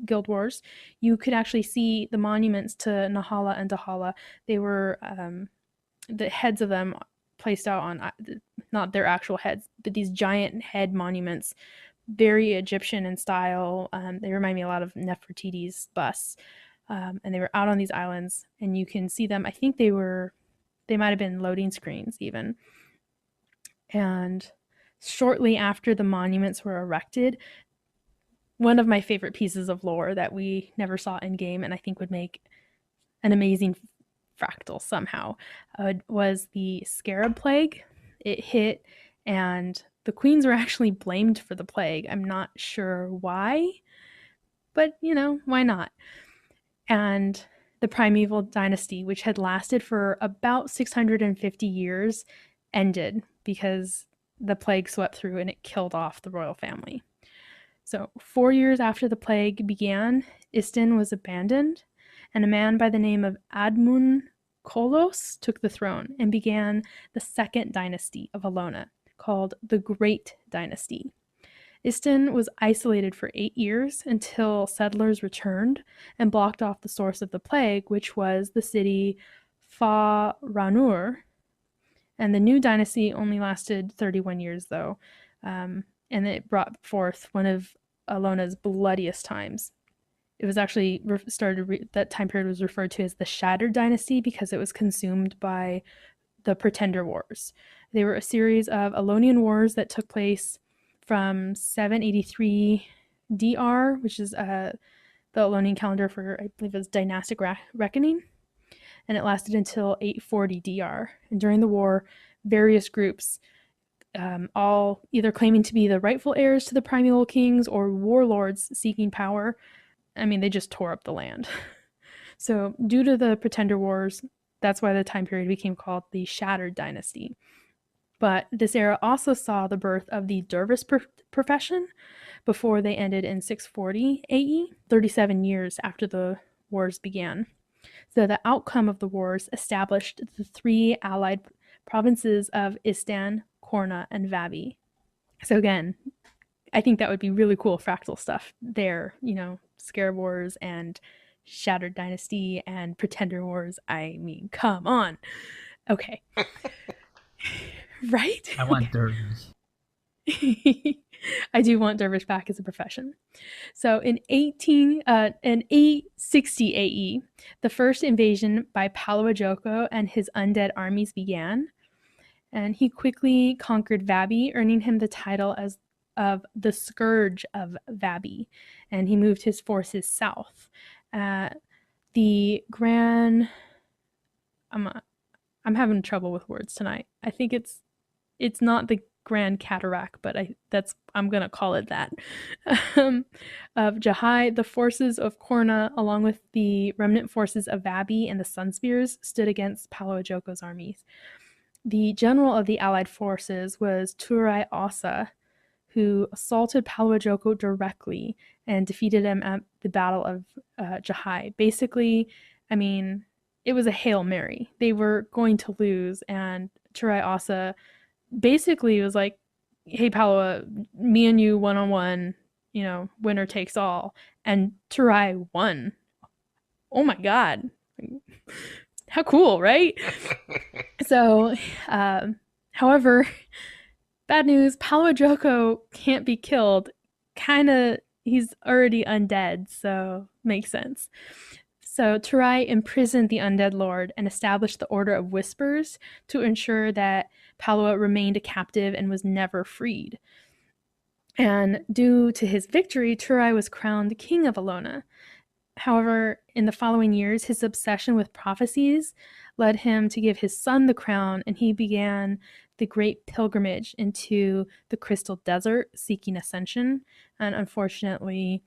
Guild Wars, you could actually see the monuments to Nahala and Dahala. They were the heads of them placed out on, not their actual heads, but these giant head monuments, very Egyptian in style. They remind me a lot of Nefertiti's busts. And they were out on these islands, and you can see them. I think they might have been loading screens even. And shortly after the monuments were erected, one of my favorite pieces of lore that we never saw in game and I think would make an amazing fractal somehow was the Scarab Plague. It hit, and the queens were actually blamed for the plague. I'm not sure why, but why not? And the primeval dynasty, which had lasted for about 650 years, ended because the plague swept through and it killed off the royal family. So 4 years after the plague began, Istin was abandoned, and a man by the name of Admun Kolos took the throne and began the second dynasty of Elona, called the Great Dynasty. Istin was isolated for 8 years until settlers returned and blocked off the source of the plague, which was the city Fa-Ranur. And the new dynasty only lasted 31 years, though, and it brought forth one of Elona's bloodiest times. It was actually that time period was referred to as the Shattered Dynasty because it was consumed by the Pretender Wars. They were a series of Elonian wars that took place from 783 DR, which is the Elonian calendar for, I believe it was dynastic reckoning, and it lasted until 840 DR. And during the war, various groups, all either claiming to be the rightful heirs to the primeval kings or warlords seeking power, I mean, they just tore up the land. So due to the Pretender Wars, that's why the time period became called the Shattered Dynasty. But this era also saw the birth of the dervish profession before they ended in 640 AE, 37 years after the wars began. So the outcome of the wars established the three allied provinces of Istan, Korna, and Vabi. So again, I think that would be really cool fractal stuff there, Scarab Wars and Shattered Dynasty and Pretender Wars. I mean, come on. Okay. Right? I want dervish. I do want dervish back as a profession. So in 860 AE, the first invasion by Palo Ajoko and his undead armies began, and he quickly conquered Vabi, earning him the title of the Scourge of Vabi, and he moved his forces south. The Grand... I'm having trouble with words tonight. I think it's not the Grand Cataract, but I'm gonna call it that. Of Jahai, the forces of Korna, along with the remnant forces of Vabi and the Sunspears, stood against Palo Ajoko's armies. The general of the allied forces was Turai Asa, who assaulted Palo Ajoko directly and defeated him at the Battle of Jahai. Basically, I mean, it was a Hail Mary. They were going to lose, and Turai Asa basically was like, hey, Palo, me and you one-on-one, winner takes all. And Turai won. Oh my god. How cool, right? So, however, bad news, Palo Ajoko can't be killed. He's already undead, so makes sense. So Turai imprisoned the undead lord and established the Order of Whispers to ensure that Palo remained a captive and was never freed. And due to his victory, Turai was crowned king of Elona. However, in the following years, his obsession with prophecies led him to give his son the crown, and he began the great pilgrimage into the Crystal Desert, seeking ascension. And unfortunately,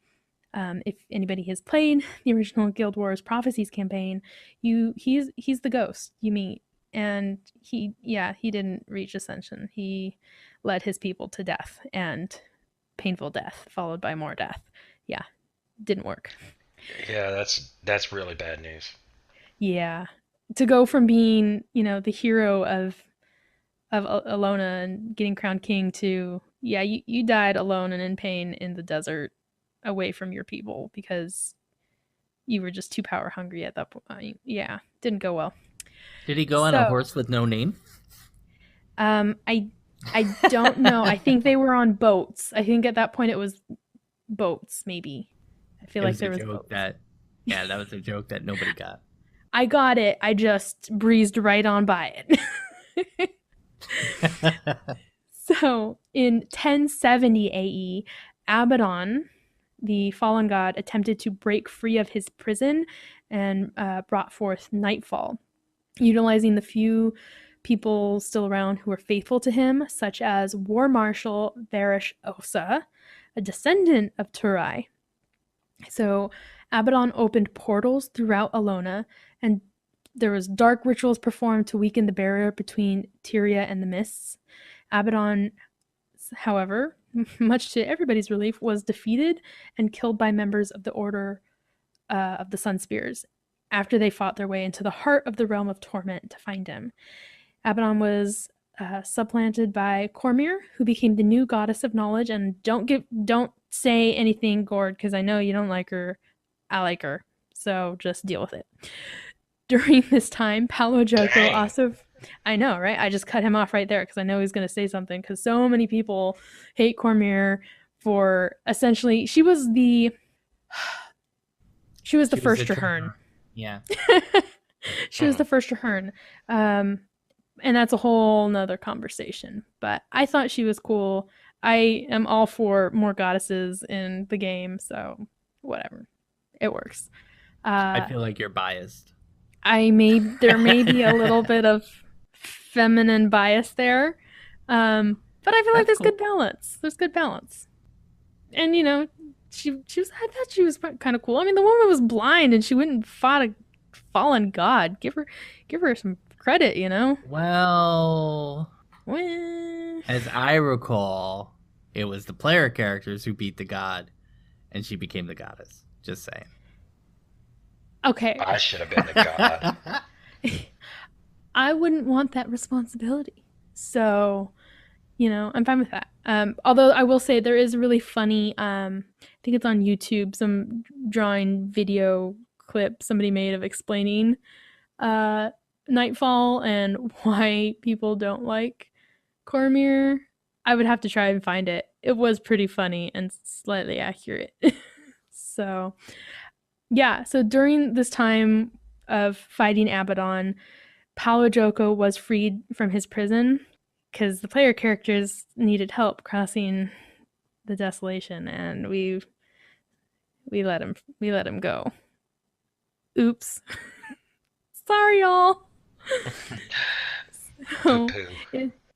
if anybody has played the original Guild Wars Prophecies campaign, he's the ghost you meet, and he didn't reach ascension. He led his people to death, and painful death followed by more death. Yeah, didn't work. Yeah, that's really bad news. Yeah, to go from being the hero of Elona and getting crowned king to you died alone and in pain in the desert, away from your people because you were just too power hungry at that point. Yeah, didn't go well. Did he go on a horse with no name? I don't know. I think they were on boats. I think at that point it was boats, maybe. I feel like there was boats. That was a joke that nobody got. I got it. I just breezed right on by it. So in 1070 AE, Abaddon, the fallen god, attempted to break free of his prison and brought forth Nightfall, utilizing the few people still around who were faithful to him, such as War Marshal Varish Osa, a descendant of Turai. So Abaddon opened portals throughout Elona, and there was dark rituals performed to weaken the barrier between Tyria and the Mists. Abaddon, however, much to everybody's relief, was defeated and killed by members of the Order of the Sunspears after they fought their way into the heart of the realm of torment to find him. Abaddon was supplanted by Cormyr, who became the new goddess of knowledge. And don't say anything, Gord, because I know you don't like her. I like her, so just deal with it. During this time, Palo Ajoko also... I know, right? I just cut him off right there because I know he's going to say something, because so many people hate Cormyr for essentially... She was the first Traherne. Yeah. She was the first Traherne. And that's a whole nother conversation. But I thought she was cool. I am all for more goddesses in the game, so whatever. It works. I feel like you're biased. There may be a little bit of feminine bias there. But I feel like there's good balance. There's good balance. And she was, I thought she was kind of cool. I mean, the woman was blind and she went and fought a fallen god. Give her some credit, Well, Well, as I recall, it was the player characters who beat the god, and she became the goddess. Just saying. okay. I should have been the god. I wouldn't want that responsibility. So, I'm fine with that. Although I will say there is a really funny, I think it's on YouTube, some drawing video clip somebody made of explaining Nightfall and why people don't like Cormyr. I would have to try and find it. It was pretty funny and slightly accurate. So, yeah. So during this time of fighting Abaddon, Paolo Joco was freed from his prison because the player characters needed help crossing the desolation, and we let him go. Oops. Sorry, y'all. So,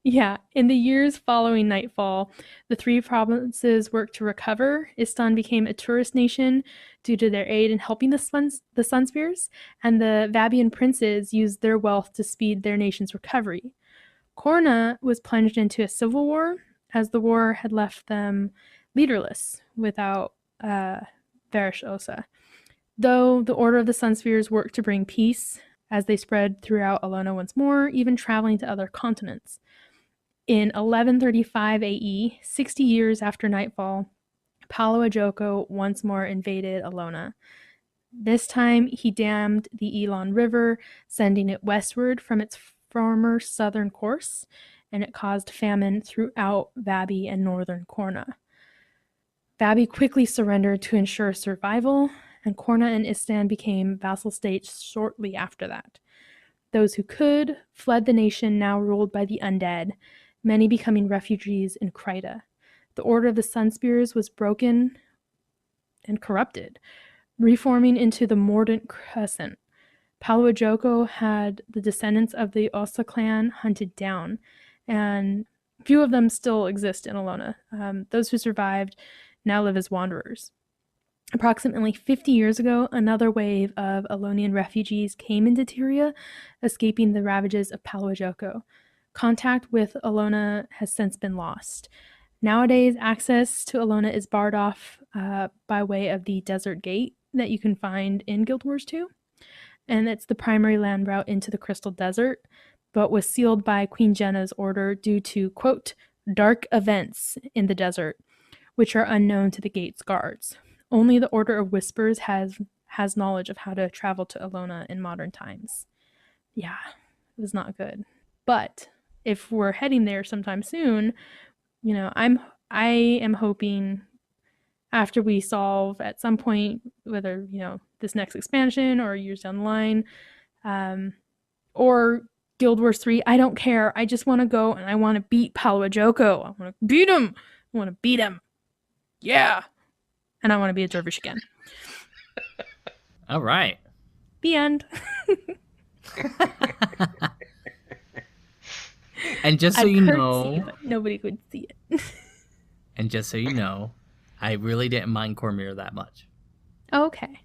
yeah, in the years following Nightfall, the three provinces worked to recover. Istan became a tourist nation due to their aid in helping the Sunspears, and the Vabian princes used their wealth to speed their nation's recovery. Korna was plunged into a civil war, as the war had left them leaderless without Varish Osa. Though the Order of the Sunspheres worked to bring peace as they spread throughout Elona once more, even traveling to other continents. In 1135 AE, 60 years after Nightfall, Paolo Joco once more invaded Elona. This time, he dammed the Elon River, sending it westward from its former southern course, and it caused famine throughout Vabi and northern Korna. Vabi quickly surrendered to ensure survival, and Korna and Istan became vassal states shortly after that. Those who could fled the nation now ruled by the undead, many becoming refugees in Kryta. The Order of the Sunspears was broken and corrupted, reforming into the Mordant Crescent. Paolo Joco had the descendants of the Osa clan hunted down, and few of them still exist in Elona. Those who survived now live as wanderers. Approximately 50 years ago, another wave of Elonian refugees came into Tyria, escaping the ravages of Paolo Joco. Contact with Elona has since been lost. Nowadays, access to Elona is barred off by way of the Desert Gate that you can find in Guild Wars 2. And it's the primary land route into the Crystal Desert, but was sealed by Queen Jenna's order due to, quote, dark events in the desert, which are unknown to the gate's guards. Only the Order of Whispers has knowledge of how to travel to Elona in modern times. Yeah, it was not good. But if we're heading there sometime soon, I am hoping after we solve at some point, whether, this next expansion or years down the line, or Guild Wars 3, I don't care. I just want to go and I want to beat Paolo Joco. I want to beat him. I want to beat him. Yeah. And I want to be a dervish again. All right. The end. And just so you know, nobody could see it. And just so you know, I really didn't mind Cormyr that much. Okay.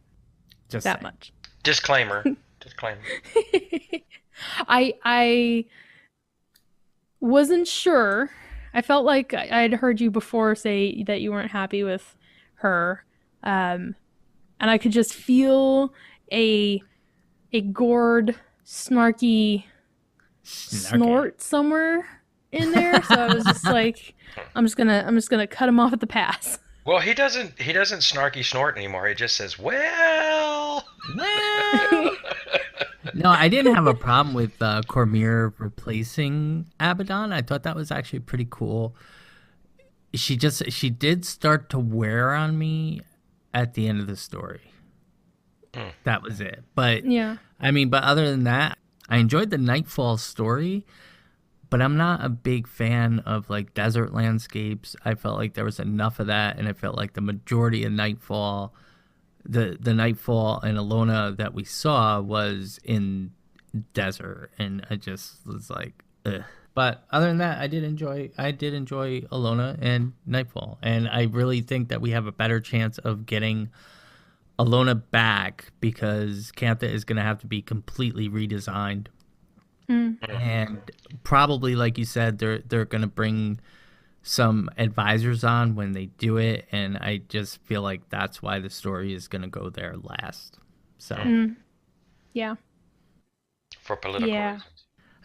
Just that saying. much. Disclaimer. I wasn't sure. I felt like I'd heard you before say that you weren't happy with her, and I could just feel a Gord snarky snort somewhere in there. So I was just like, I'm just gonna cut him off at the pass. Well, he doesn't snarky snort anymore. He just says, well. No, I didn't have a problem with Cormyr replacing Abaddon. I thought that was actually pretty cool. She did start to wear on me at the end of the story. That was it. But yeah, I mean, but other than that, I enjoyed the Nightfall story. but I'm not a big fan of like desert landscapes. I felt like there was enough of that, and I felt like the majority of Nightfall, the Nightfall and Elona that we saw was in desert, and I just was like, ugh. But other than that, I did enjoy Elona and Nightfall, and I really think that we have a better chance of getting Elona back because Cantha is going to have to be completely redesigned. And probably, like you said, they're going to bring some advisors on when they do it, and I just feel like that's why the story is going to go there last. So, Yeah. For political reasons.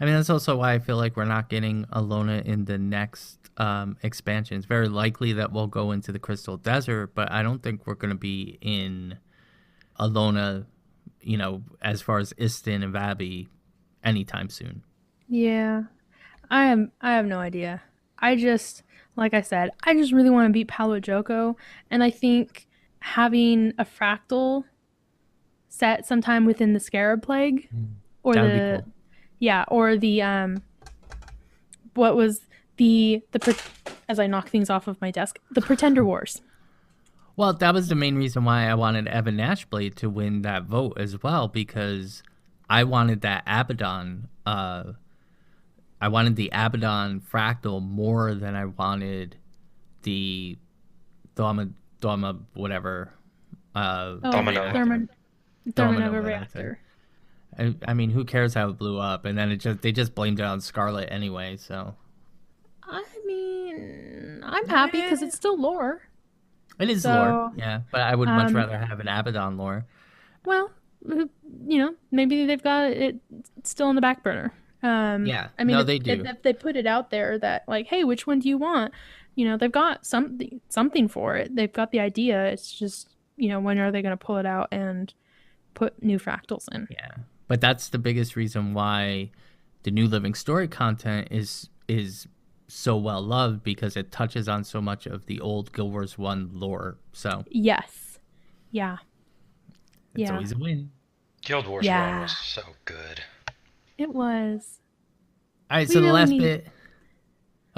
I mean, that's also why I feel like we're not getting Elona in the next expansion. It's very likely that we'll go into the Crystal Desert, but I don't think we're going to be in Elona, you know, as far as Istin and Vabi anytime soon. Yeah. I have no idea. Like I said, I just really want to beat Palo Joko, and I think having a fractal set sometime within the Scarab Plague or That would the be cool. yeah, or the what was as I knock things off of my desk, the Pretender Wars. Well, that was the main reason why I wanted Evan Nashblade to win that vote as well, because I wanted that Abaddon. I wanted the Abaddon fractal more than I wanted the Dharma whatever. Domino. Thermonova that's reactor. I mean, who cares how it blew up? And then they just blamed it on Scarlet anyway. So I mean, I'm happy because it's still lore. it is So, lore, yeah. But I would much rather have an Abaddon lore. Well, you know, maybe they've got it still in the back burner. Yeah, I mean, no, they do. if they put it out there that like, hey, which one do you want? You know, they've got something for it. They've got the idea. It's just, you know, when are they going to pull it out and put new fractals in? Yeah, but that's the biggest reason why the new Living Story content is so well loved, because it touches on so much of the old Guild Wars 1 lore. So Yes. Yeah. it's Yeah. always a win. Guild Wars 1 was so good. It was. All right, We so the really last need- bit.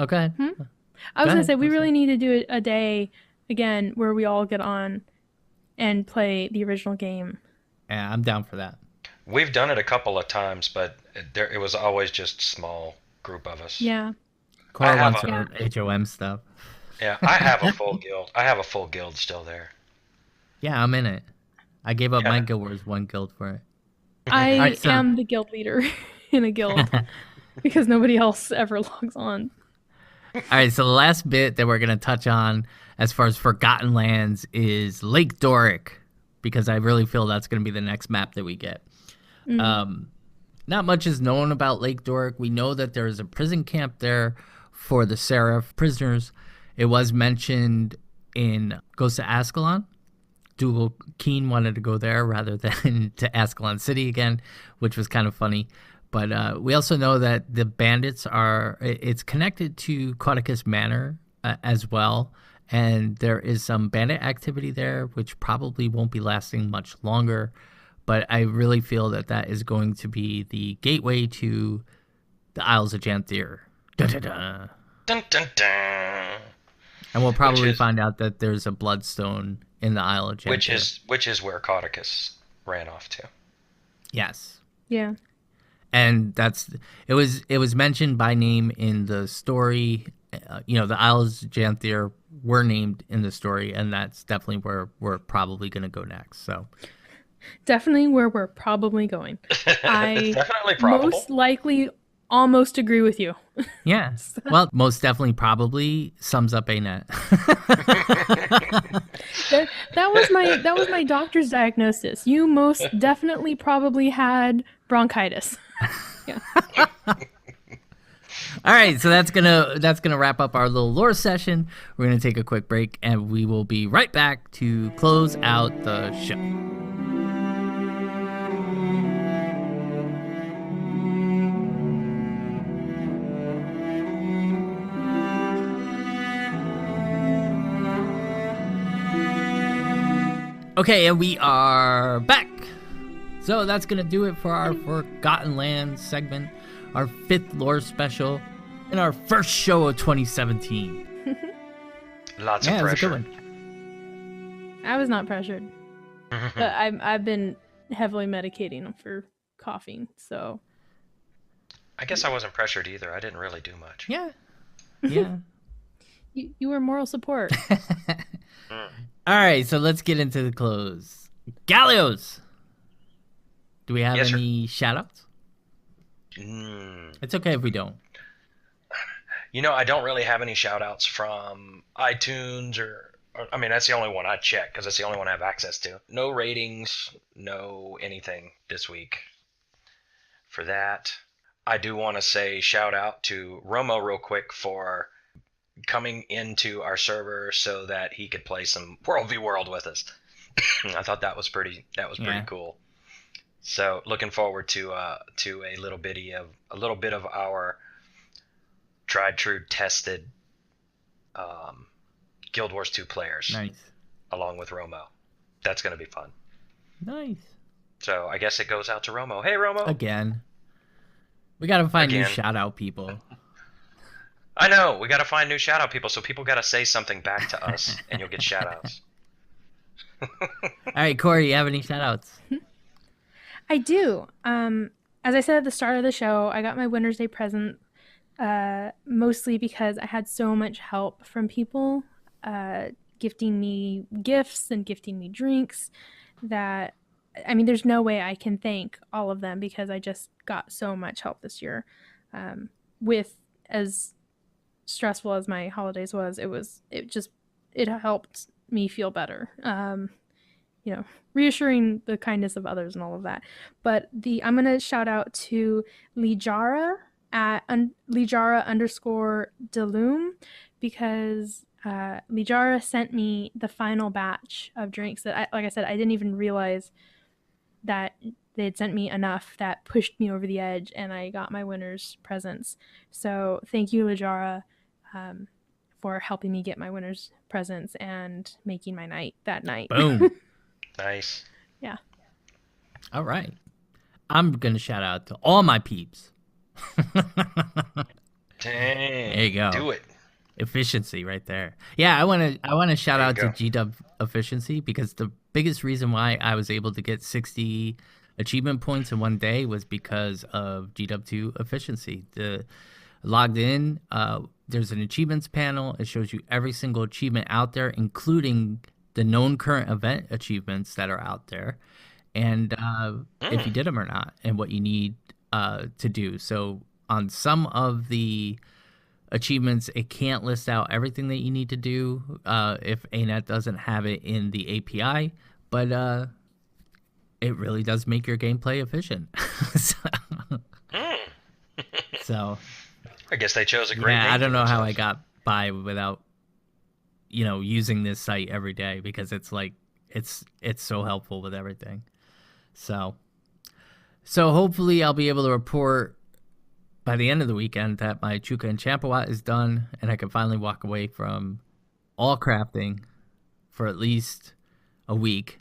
Okay. I was Go gonna ahead. say we really need to do a day again where we all get on and play the original game. Yeah, I'm down for that. We've done it a couple of times, but it was always just small group of us. Yeah. Cora have wants a- her HOM stuff. Yeah, I have a full guild. I have a full guild still there. Yeah, I'm in it. I gave up Yeah. my Guild Wars 1 guild for it. I Alright, so- am the guild leader in a guild because nobody else ever logs on. All right, so the last bit that we're going to touch on as far as Forgotten Lands is Lake Doric, because I really feel that's going to be the next map that we get. Not much is known about Lake Doric. We know that there is a prison camp there for the Seraph prisoners. It was mentioned in Ghost of Ascalon. Dougal Keen wanted to go there rather than to Ascalon City again, which was kind of funny. But we also know that the bandits it's connected to Cauticus Manor as well. And there is some bandit activity there, which probably won't be lasting much longer. But I really feel that that is going to be the gateway to the Isles of Janthier. Da-da-da. Dun, dun, dun. And we'll probably find out that there's a bloodstone in the Isle of Janthier. Which is where Cauticus ran off to. Yes. Yeah. And it was mentioned by name in the story. The Isles of Janthier were named in the story, and that's definitely where we're probably going to go next. So Definitely where we're probably going. I Definitely probable. most likely almost agree with you. yeah, well, most definitely probably sums up ANET. That was my doctor's diagnosis. You most definitely probably had bronchitis. Yeah. All right, so that's gonna wrap up our little lore session. We're gonna take a quick break, and we will be right back to close out the show. Okay, and we are back. So that's going to do it for our Forgotten Lands segment, our 5th lore special. in our first show of 2017. Lots of It was a good pressure. one. I was not pressured, but I've been heavily medicating for coughing, so. I guess I wasn't pressured either. I didn't really do much. Yeah. Yeah. You were moral support. All right, so let's get into the close. Gallios! Do we have Yes, any shout-outs? It's okay if we don't. You know, I don't really have any shout-outs from iTunes or I mean, that's the only one I check because that's the only one I have access to. No ratings, no anything this week for that. I do want to say shout out to Romo real quick for coming into our server so that he could play some World v World with us. I thought that was pretty cool. So looking forward to a little bit of our tried, true, tested Guild Wars 2 players. Nice. Along with Romo. That's going to be fun. Nice. So I guess it goes out to Romo. Hey, Romo. Again. We got to find new shout-out people. I know. We got to find new shout-out people, so people got to say something back to us, and you'll get shout-outs. All right, Corey, you have any shout-outs? I do. As I said at the start of the show, I got my Winter's Day present mostly because I had so much help from people gifting me gifts and gifting me drinks that, I mean, there's no way I can thank all of them because I just got so much help this year. With as stressful as my holidays was, it helped me feel better. You know, reassuring the kindness of others and all of that. But I'm going to shout out to Lijara at Lijara_Delume because Lijara sent me the final batch of drinks that, like I said, I didn't even realize that they had sent me enough that pushed me over the edge and I got my winner's presents. So thank you, Lijara, for helping me get my winner's presents and making my night that night. Boom. Nice. Yeah. All right. I'm going to shout out to all my peeps. Dang. There you go. Do it. Efficiency right there. Yeah, I want to shout out to go. GW Efficiency because the biggest reason why I was able to get 60 achievement points in one day was because of GW2 Efficiency. Logged in, there's an achievements panel. It shows you every single achievement out there, including the known current event achievements that are out there, and if you did them or not, and what you need to do. So on some of the achievements, it can't list out everything that you need to do if ANET doesn't have it in the API, but it really does make your gameplay efficient. So I guess they chose a great name I don't for know how I themselves. got by without using this site every day because it's like it's so helpful with everything. So hopefully I'll be able to report by the end of the weekend that my Chuka and Champawat is done and I can finally walk away from all crafting for at least a week.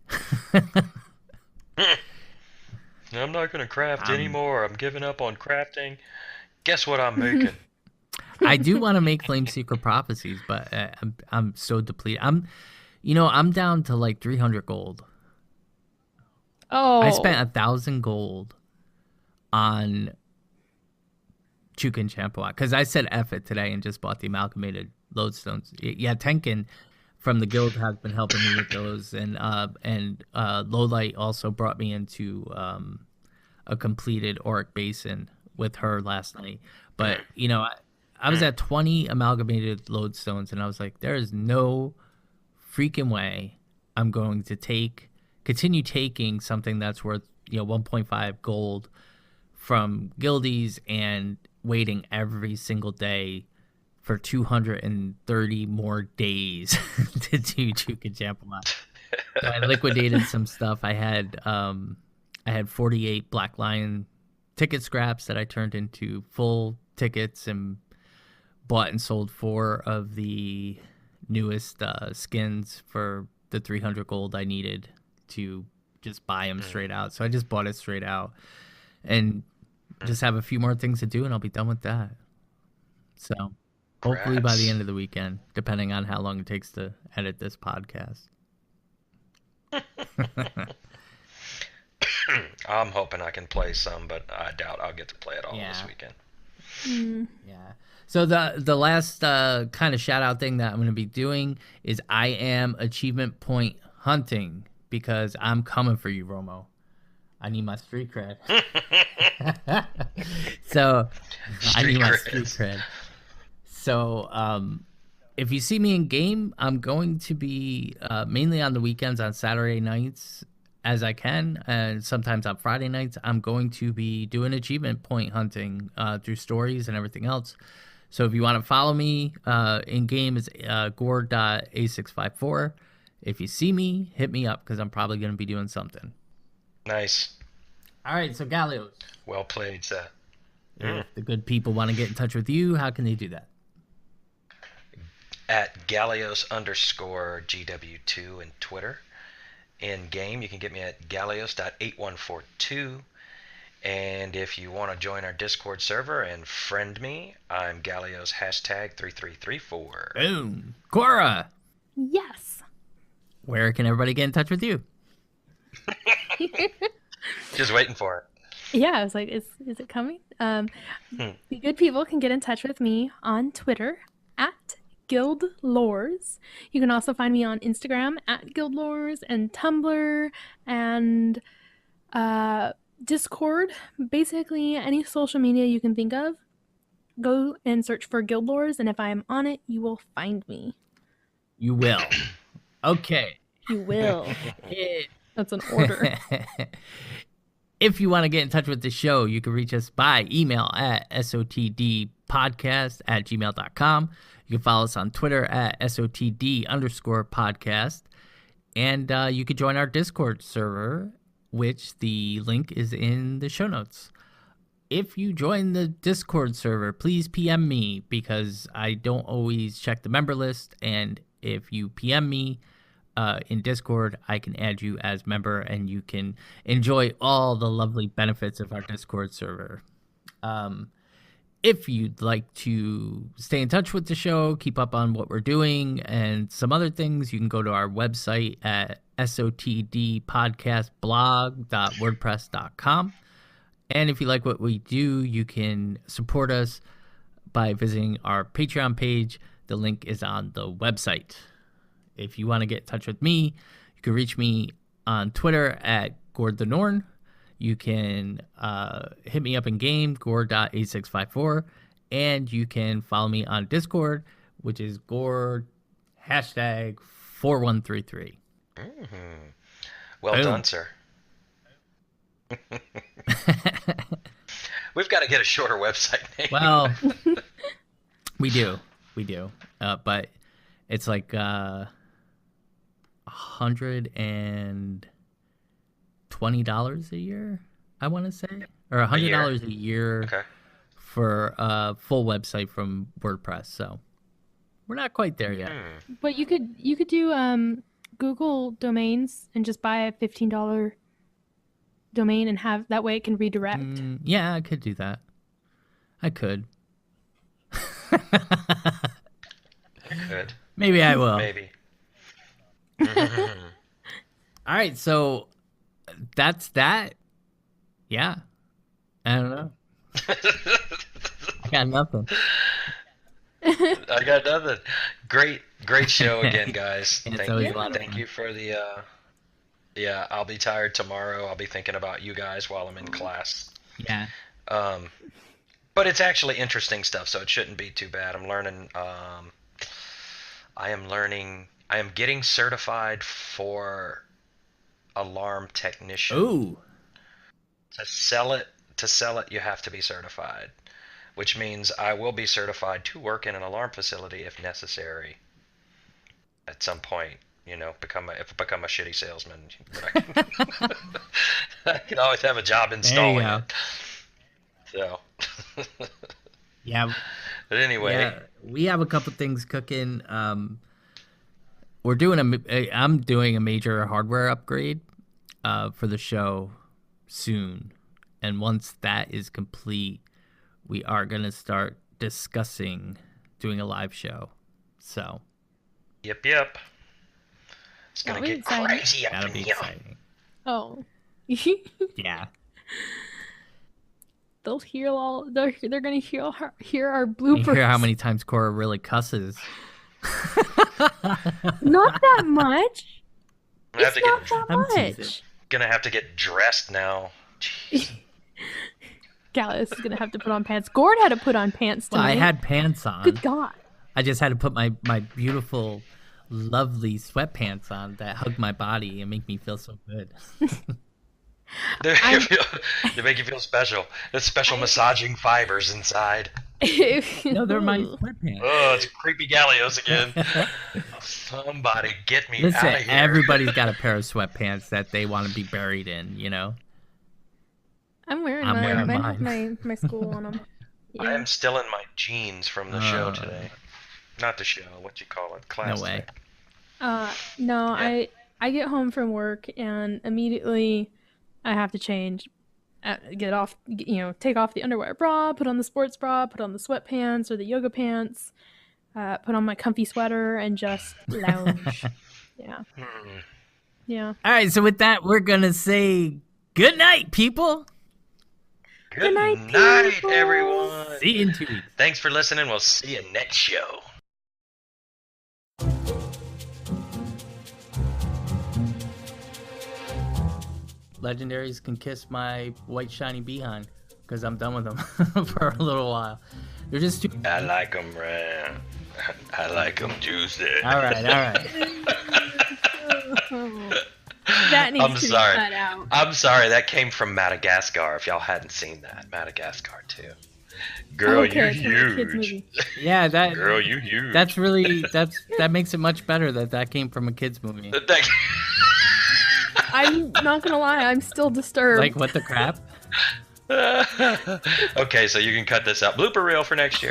I'm not going to craft anymore. I'm giving up on crafting. Guess what I'm making? I do want to make Flame Secret Prophecies, but I'm so depleted. I'm down to like 300 gold. Oh. I spent 1,000 gold on Chuka and Champawat because I said F it today and just bought the amalgamated lodestones. Yeah, Tenkin from the guild has been helping me with those, and Lowlight also brought me into a completed Auric Basin with her last night. But I was at 20 amalgamated lodestones, and I was like, there is no freaking way I'm going to continue taking something that's worth 1.5 gold from guildies and waiting every single day for 230 more days to do Chuka Champawat. So I liquidated some stuff. I had 48 Black Lion ticket scraps that I turned into full tickets and bought and sold 4 of the newest skins for the 300 gold I needed to just buy them straight out. So I just bought it straight out and just have a few more things to do and I'll be done with that. So hopefully by the Congrats. end of the weekend, depending on how long it takes to edit this podcast. I'm hoping I can play some, but I doubt I'll get to play it all Yeah. this weekend. Yeah. So the last kind of shout out thing that I'm going to be doing is I am achievement point hunting because I'm coming for you, Romo. I need my street cred. So I need my street cred. So if you see me in game, I'm going to be mainly on the weekends on Saturday nights as I can, and sometimes on Friday nights. I'm going to be doing achievement point hunting through stories and everything else. So if you want to follow me in game, is Gord.A654. If you see me, hit me up because I'm probably going to be doing something. Nice. All right, so Gallios. Well played, Seth. If the good people want to get in touch with you, how can they do that? At Gallios_GW2 in Twitter. In game, you can get me at Gallios.8142. And if you want to join our Discord server and friend me, I'm Gallios #3334. Boom. Cora, Yes. where can everybody get in touch with you? Just waiting for it. Yeah, I was like, is it coming? The good people can get in touch with me on Twitter at Guild Lores. You can also find me on Instagram at Guild Lores and Tumblr and Discord. Basically, any social media you can think of. Go and search for Guild Lores, and if I am on it, you will find me. You will. Okay. You will. That's an order. If you want to get in touch with the show, you can reach us by email at sotdpodcast@gmail.com. You can follow us on Twitter at SOTD_podcast. And you can join our Discord server, which the link is in the show notes. If you join the Discord server, please PM me because I don't always check the member list. And if you PM me in Discord, I can add you as member and you can enjoy all the lovely benefits of our Discord server. If you'd like to stay in touch with the show, keep up on what we're doing and some other things, you can go to our website at sotdpodcastblog.wordpress.com. And if you like what we do, you can support us by visiting our Patreon page. The link is on the website. If you want to get in touch with me, you can reach me on Twitter at Gord the Norn. You can hit me up in game, Gord.A654. And you can follow me on Discord, which is Gord #4133. Well Boom. done, sir. We've got to get a shorter website name. Well, we do. But it's like $120 a year, I want to say, or $100 a year Okay. for a full website from WordPress. So we're not quite there yet. But you could do Google domains and just buy a $15 domain and have that way it can redirect. Yeah, I could do that. I could. Good. Maybe I will. Maybe. All right, so that's that. Yeah. I don't know. I got nothing. I got nothing. Great show again, guys. It's always a lot of Thank fun. you for the. Yeah, I'll be tired tomorrow. I'll be thinking about you guys while I'm in class. Yeah. But it's actually interesting stuff, so it shouldn't be too bad. I'm learning. I am getting certified for alarm technician. Ooh. To sell it, you have to be certified, which means I will be certified to work in an alarm facility if necessary. At some point, become a shitty salesman. I can always have a job installing go. it. So. Yeah. But anyway. Yeah, we have a couple things cooking. I'm doing a major hardware upgrade for the show soon. And once that is complete, we are going to start discussing doing a live show. So. Yep. It's gonna That'll be get exciting. crazy up That'll in be here. exciting. Oh. Yeah. They'll hear all. They're gonna hear our You bloopers. hear how many times Cora really cusses. Not that much. I'm gonna have It's to not get that I'm much. teasing. gonna have to get dressed now. Jeez. Gallios is gonna have to put on pants. Gord had to put on pants Well, tonight. I had pants on. Good God. I just had to put my beautiful, lovely sweatpants on that hug my body and make me feel so good. They make you feel special. There's special massaging fibers inside. No, they're my sweatpants. Oh, it's creepy Gallios again. Somebody get me out Listen, of here. everybody's got a pair of sweatpants that they want to be buried in, you know? I'm wearing I'm mine. wearing Mine mine. have my school on them. I am still in my jeans from the show Oh. today. Not the show, what you call it, class No way. No, Yeah. I get home from work and immediately I have to change. Get off, take off the underwear bra, put on the sports bra, put on the sweatpants or the yoga pants, put on my comfy sweater, and just lounge. Yeah. Hmm. Yeah. All right, so with that, we're going to say good night, people. Good night, night, people. everyone. See you in 2 weeks. Thanks for listening. We'll see you next show. Legendaries can kiss my white shiny behind because I'm done with them for a little while. They're just too... I like them red. I like them juicy. All right. That needs I'm to sorry. be cut out. I'm sorry. That came from Madagascar. If y'all hadn't seen that, Madagascar too. Girl, Okay, you it's a kids' huge. movie. Yeah, Girl, you huge. that's really that makes it much better that came from a kids movie. I'm not gonna lie, I'm still disturbed. Like what the crap? Okay, so you can cut this out. Blooper reel for next year.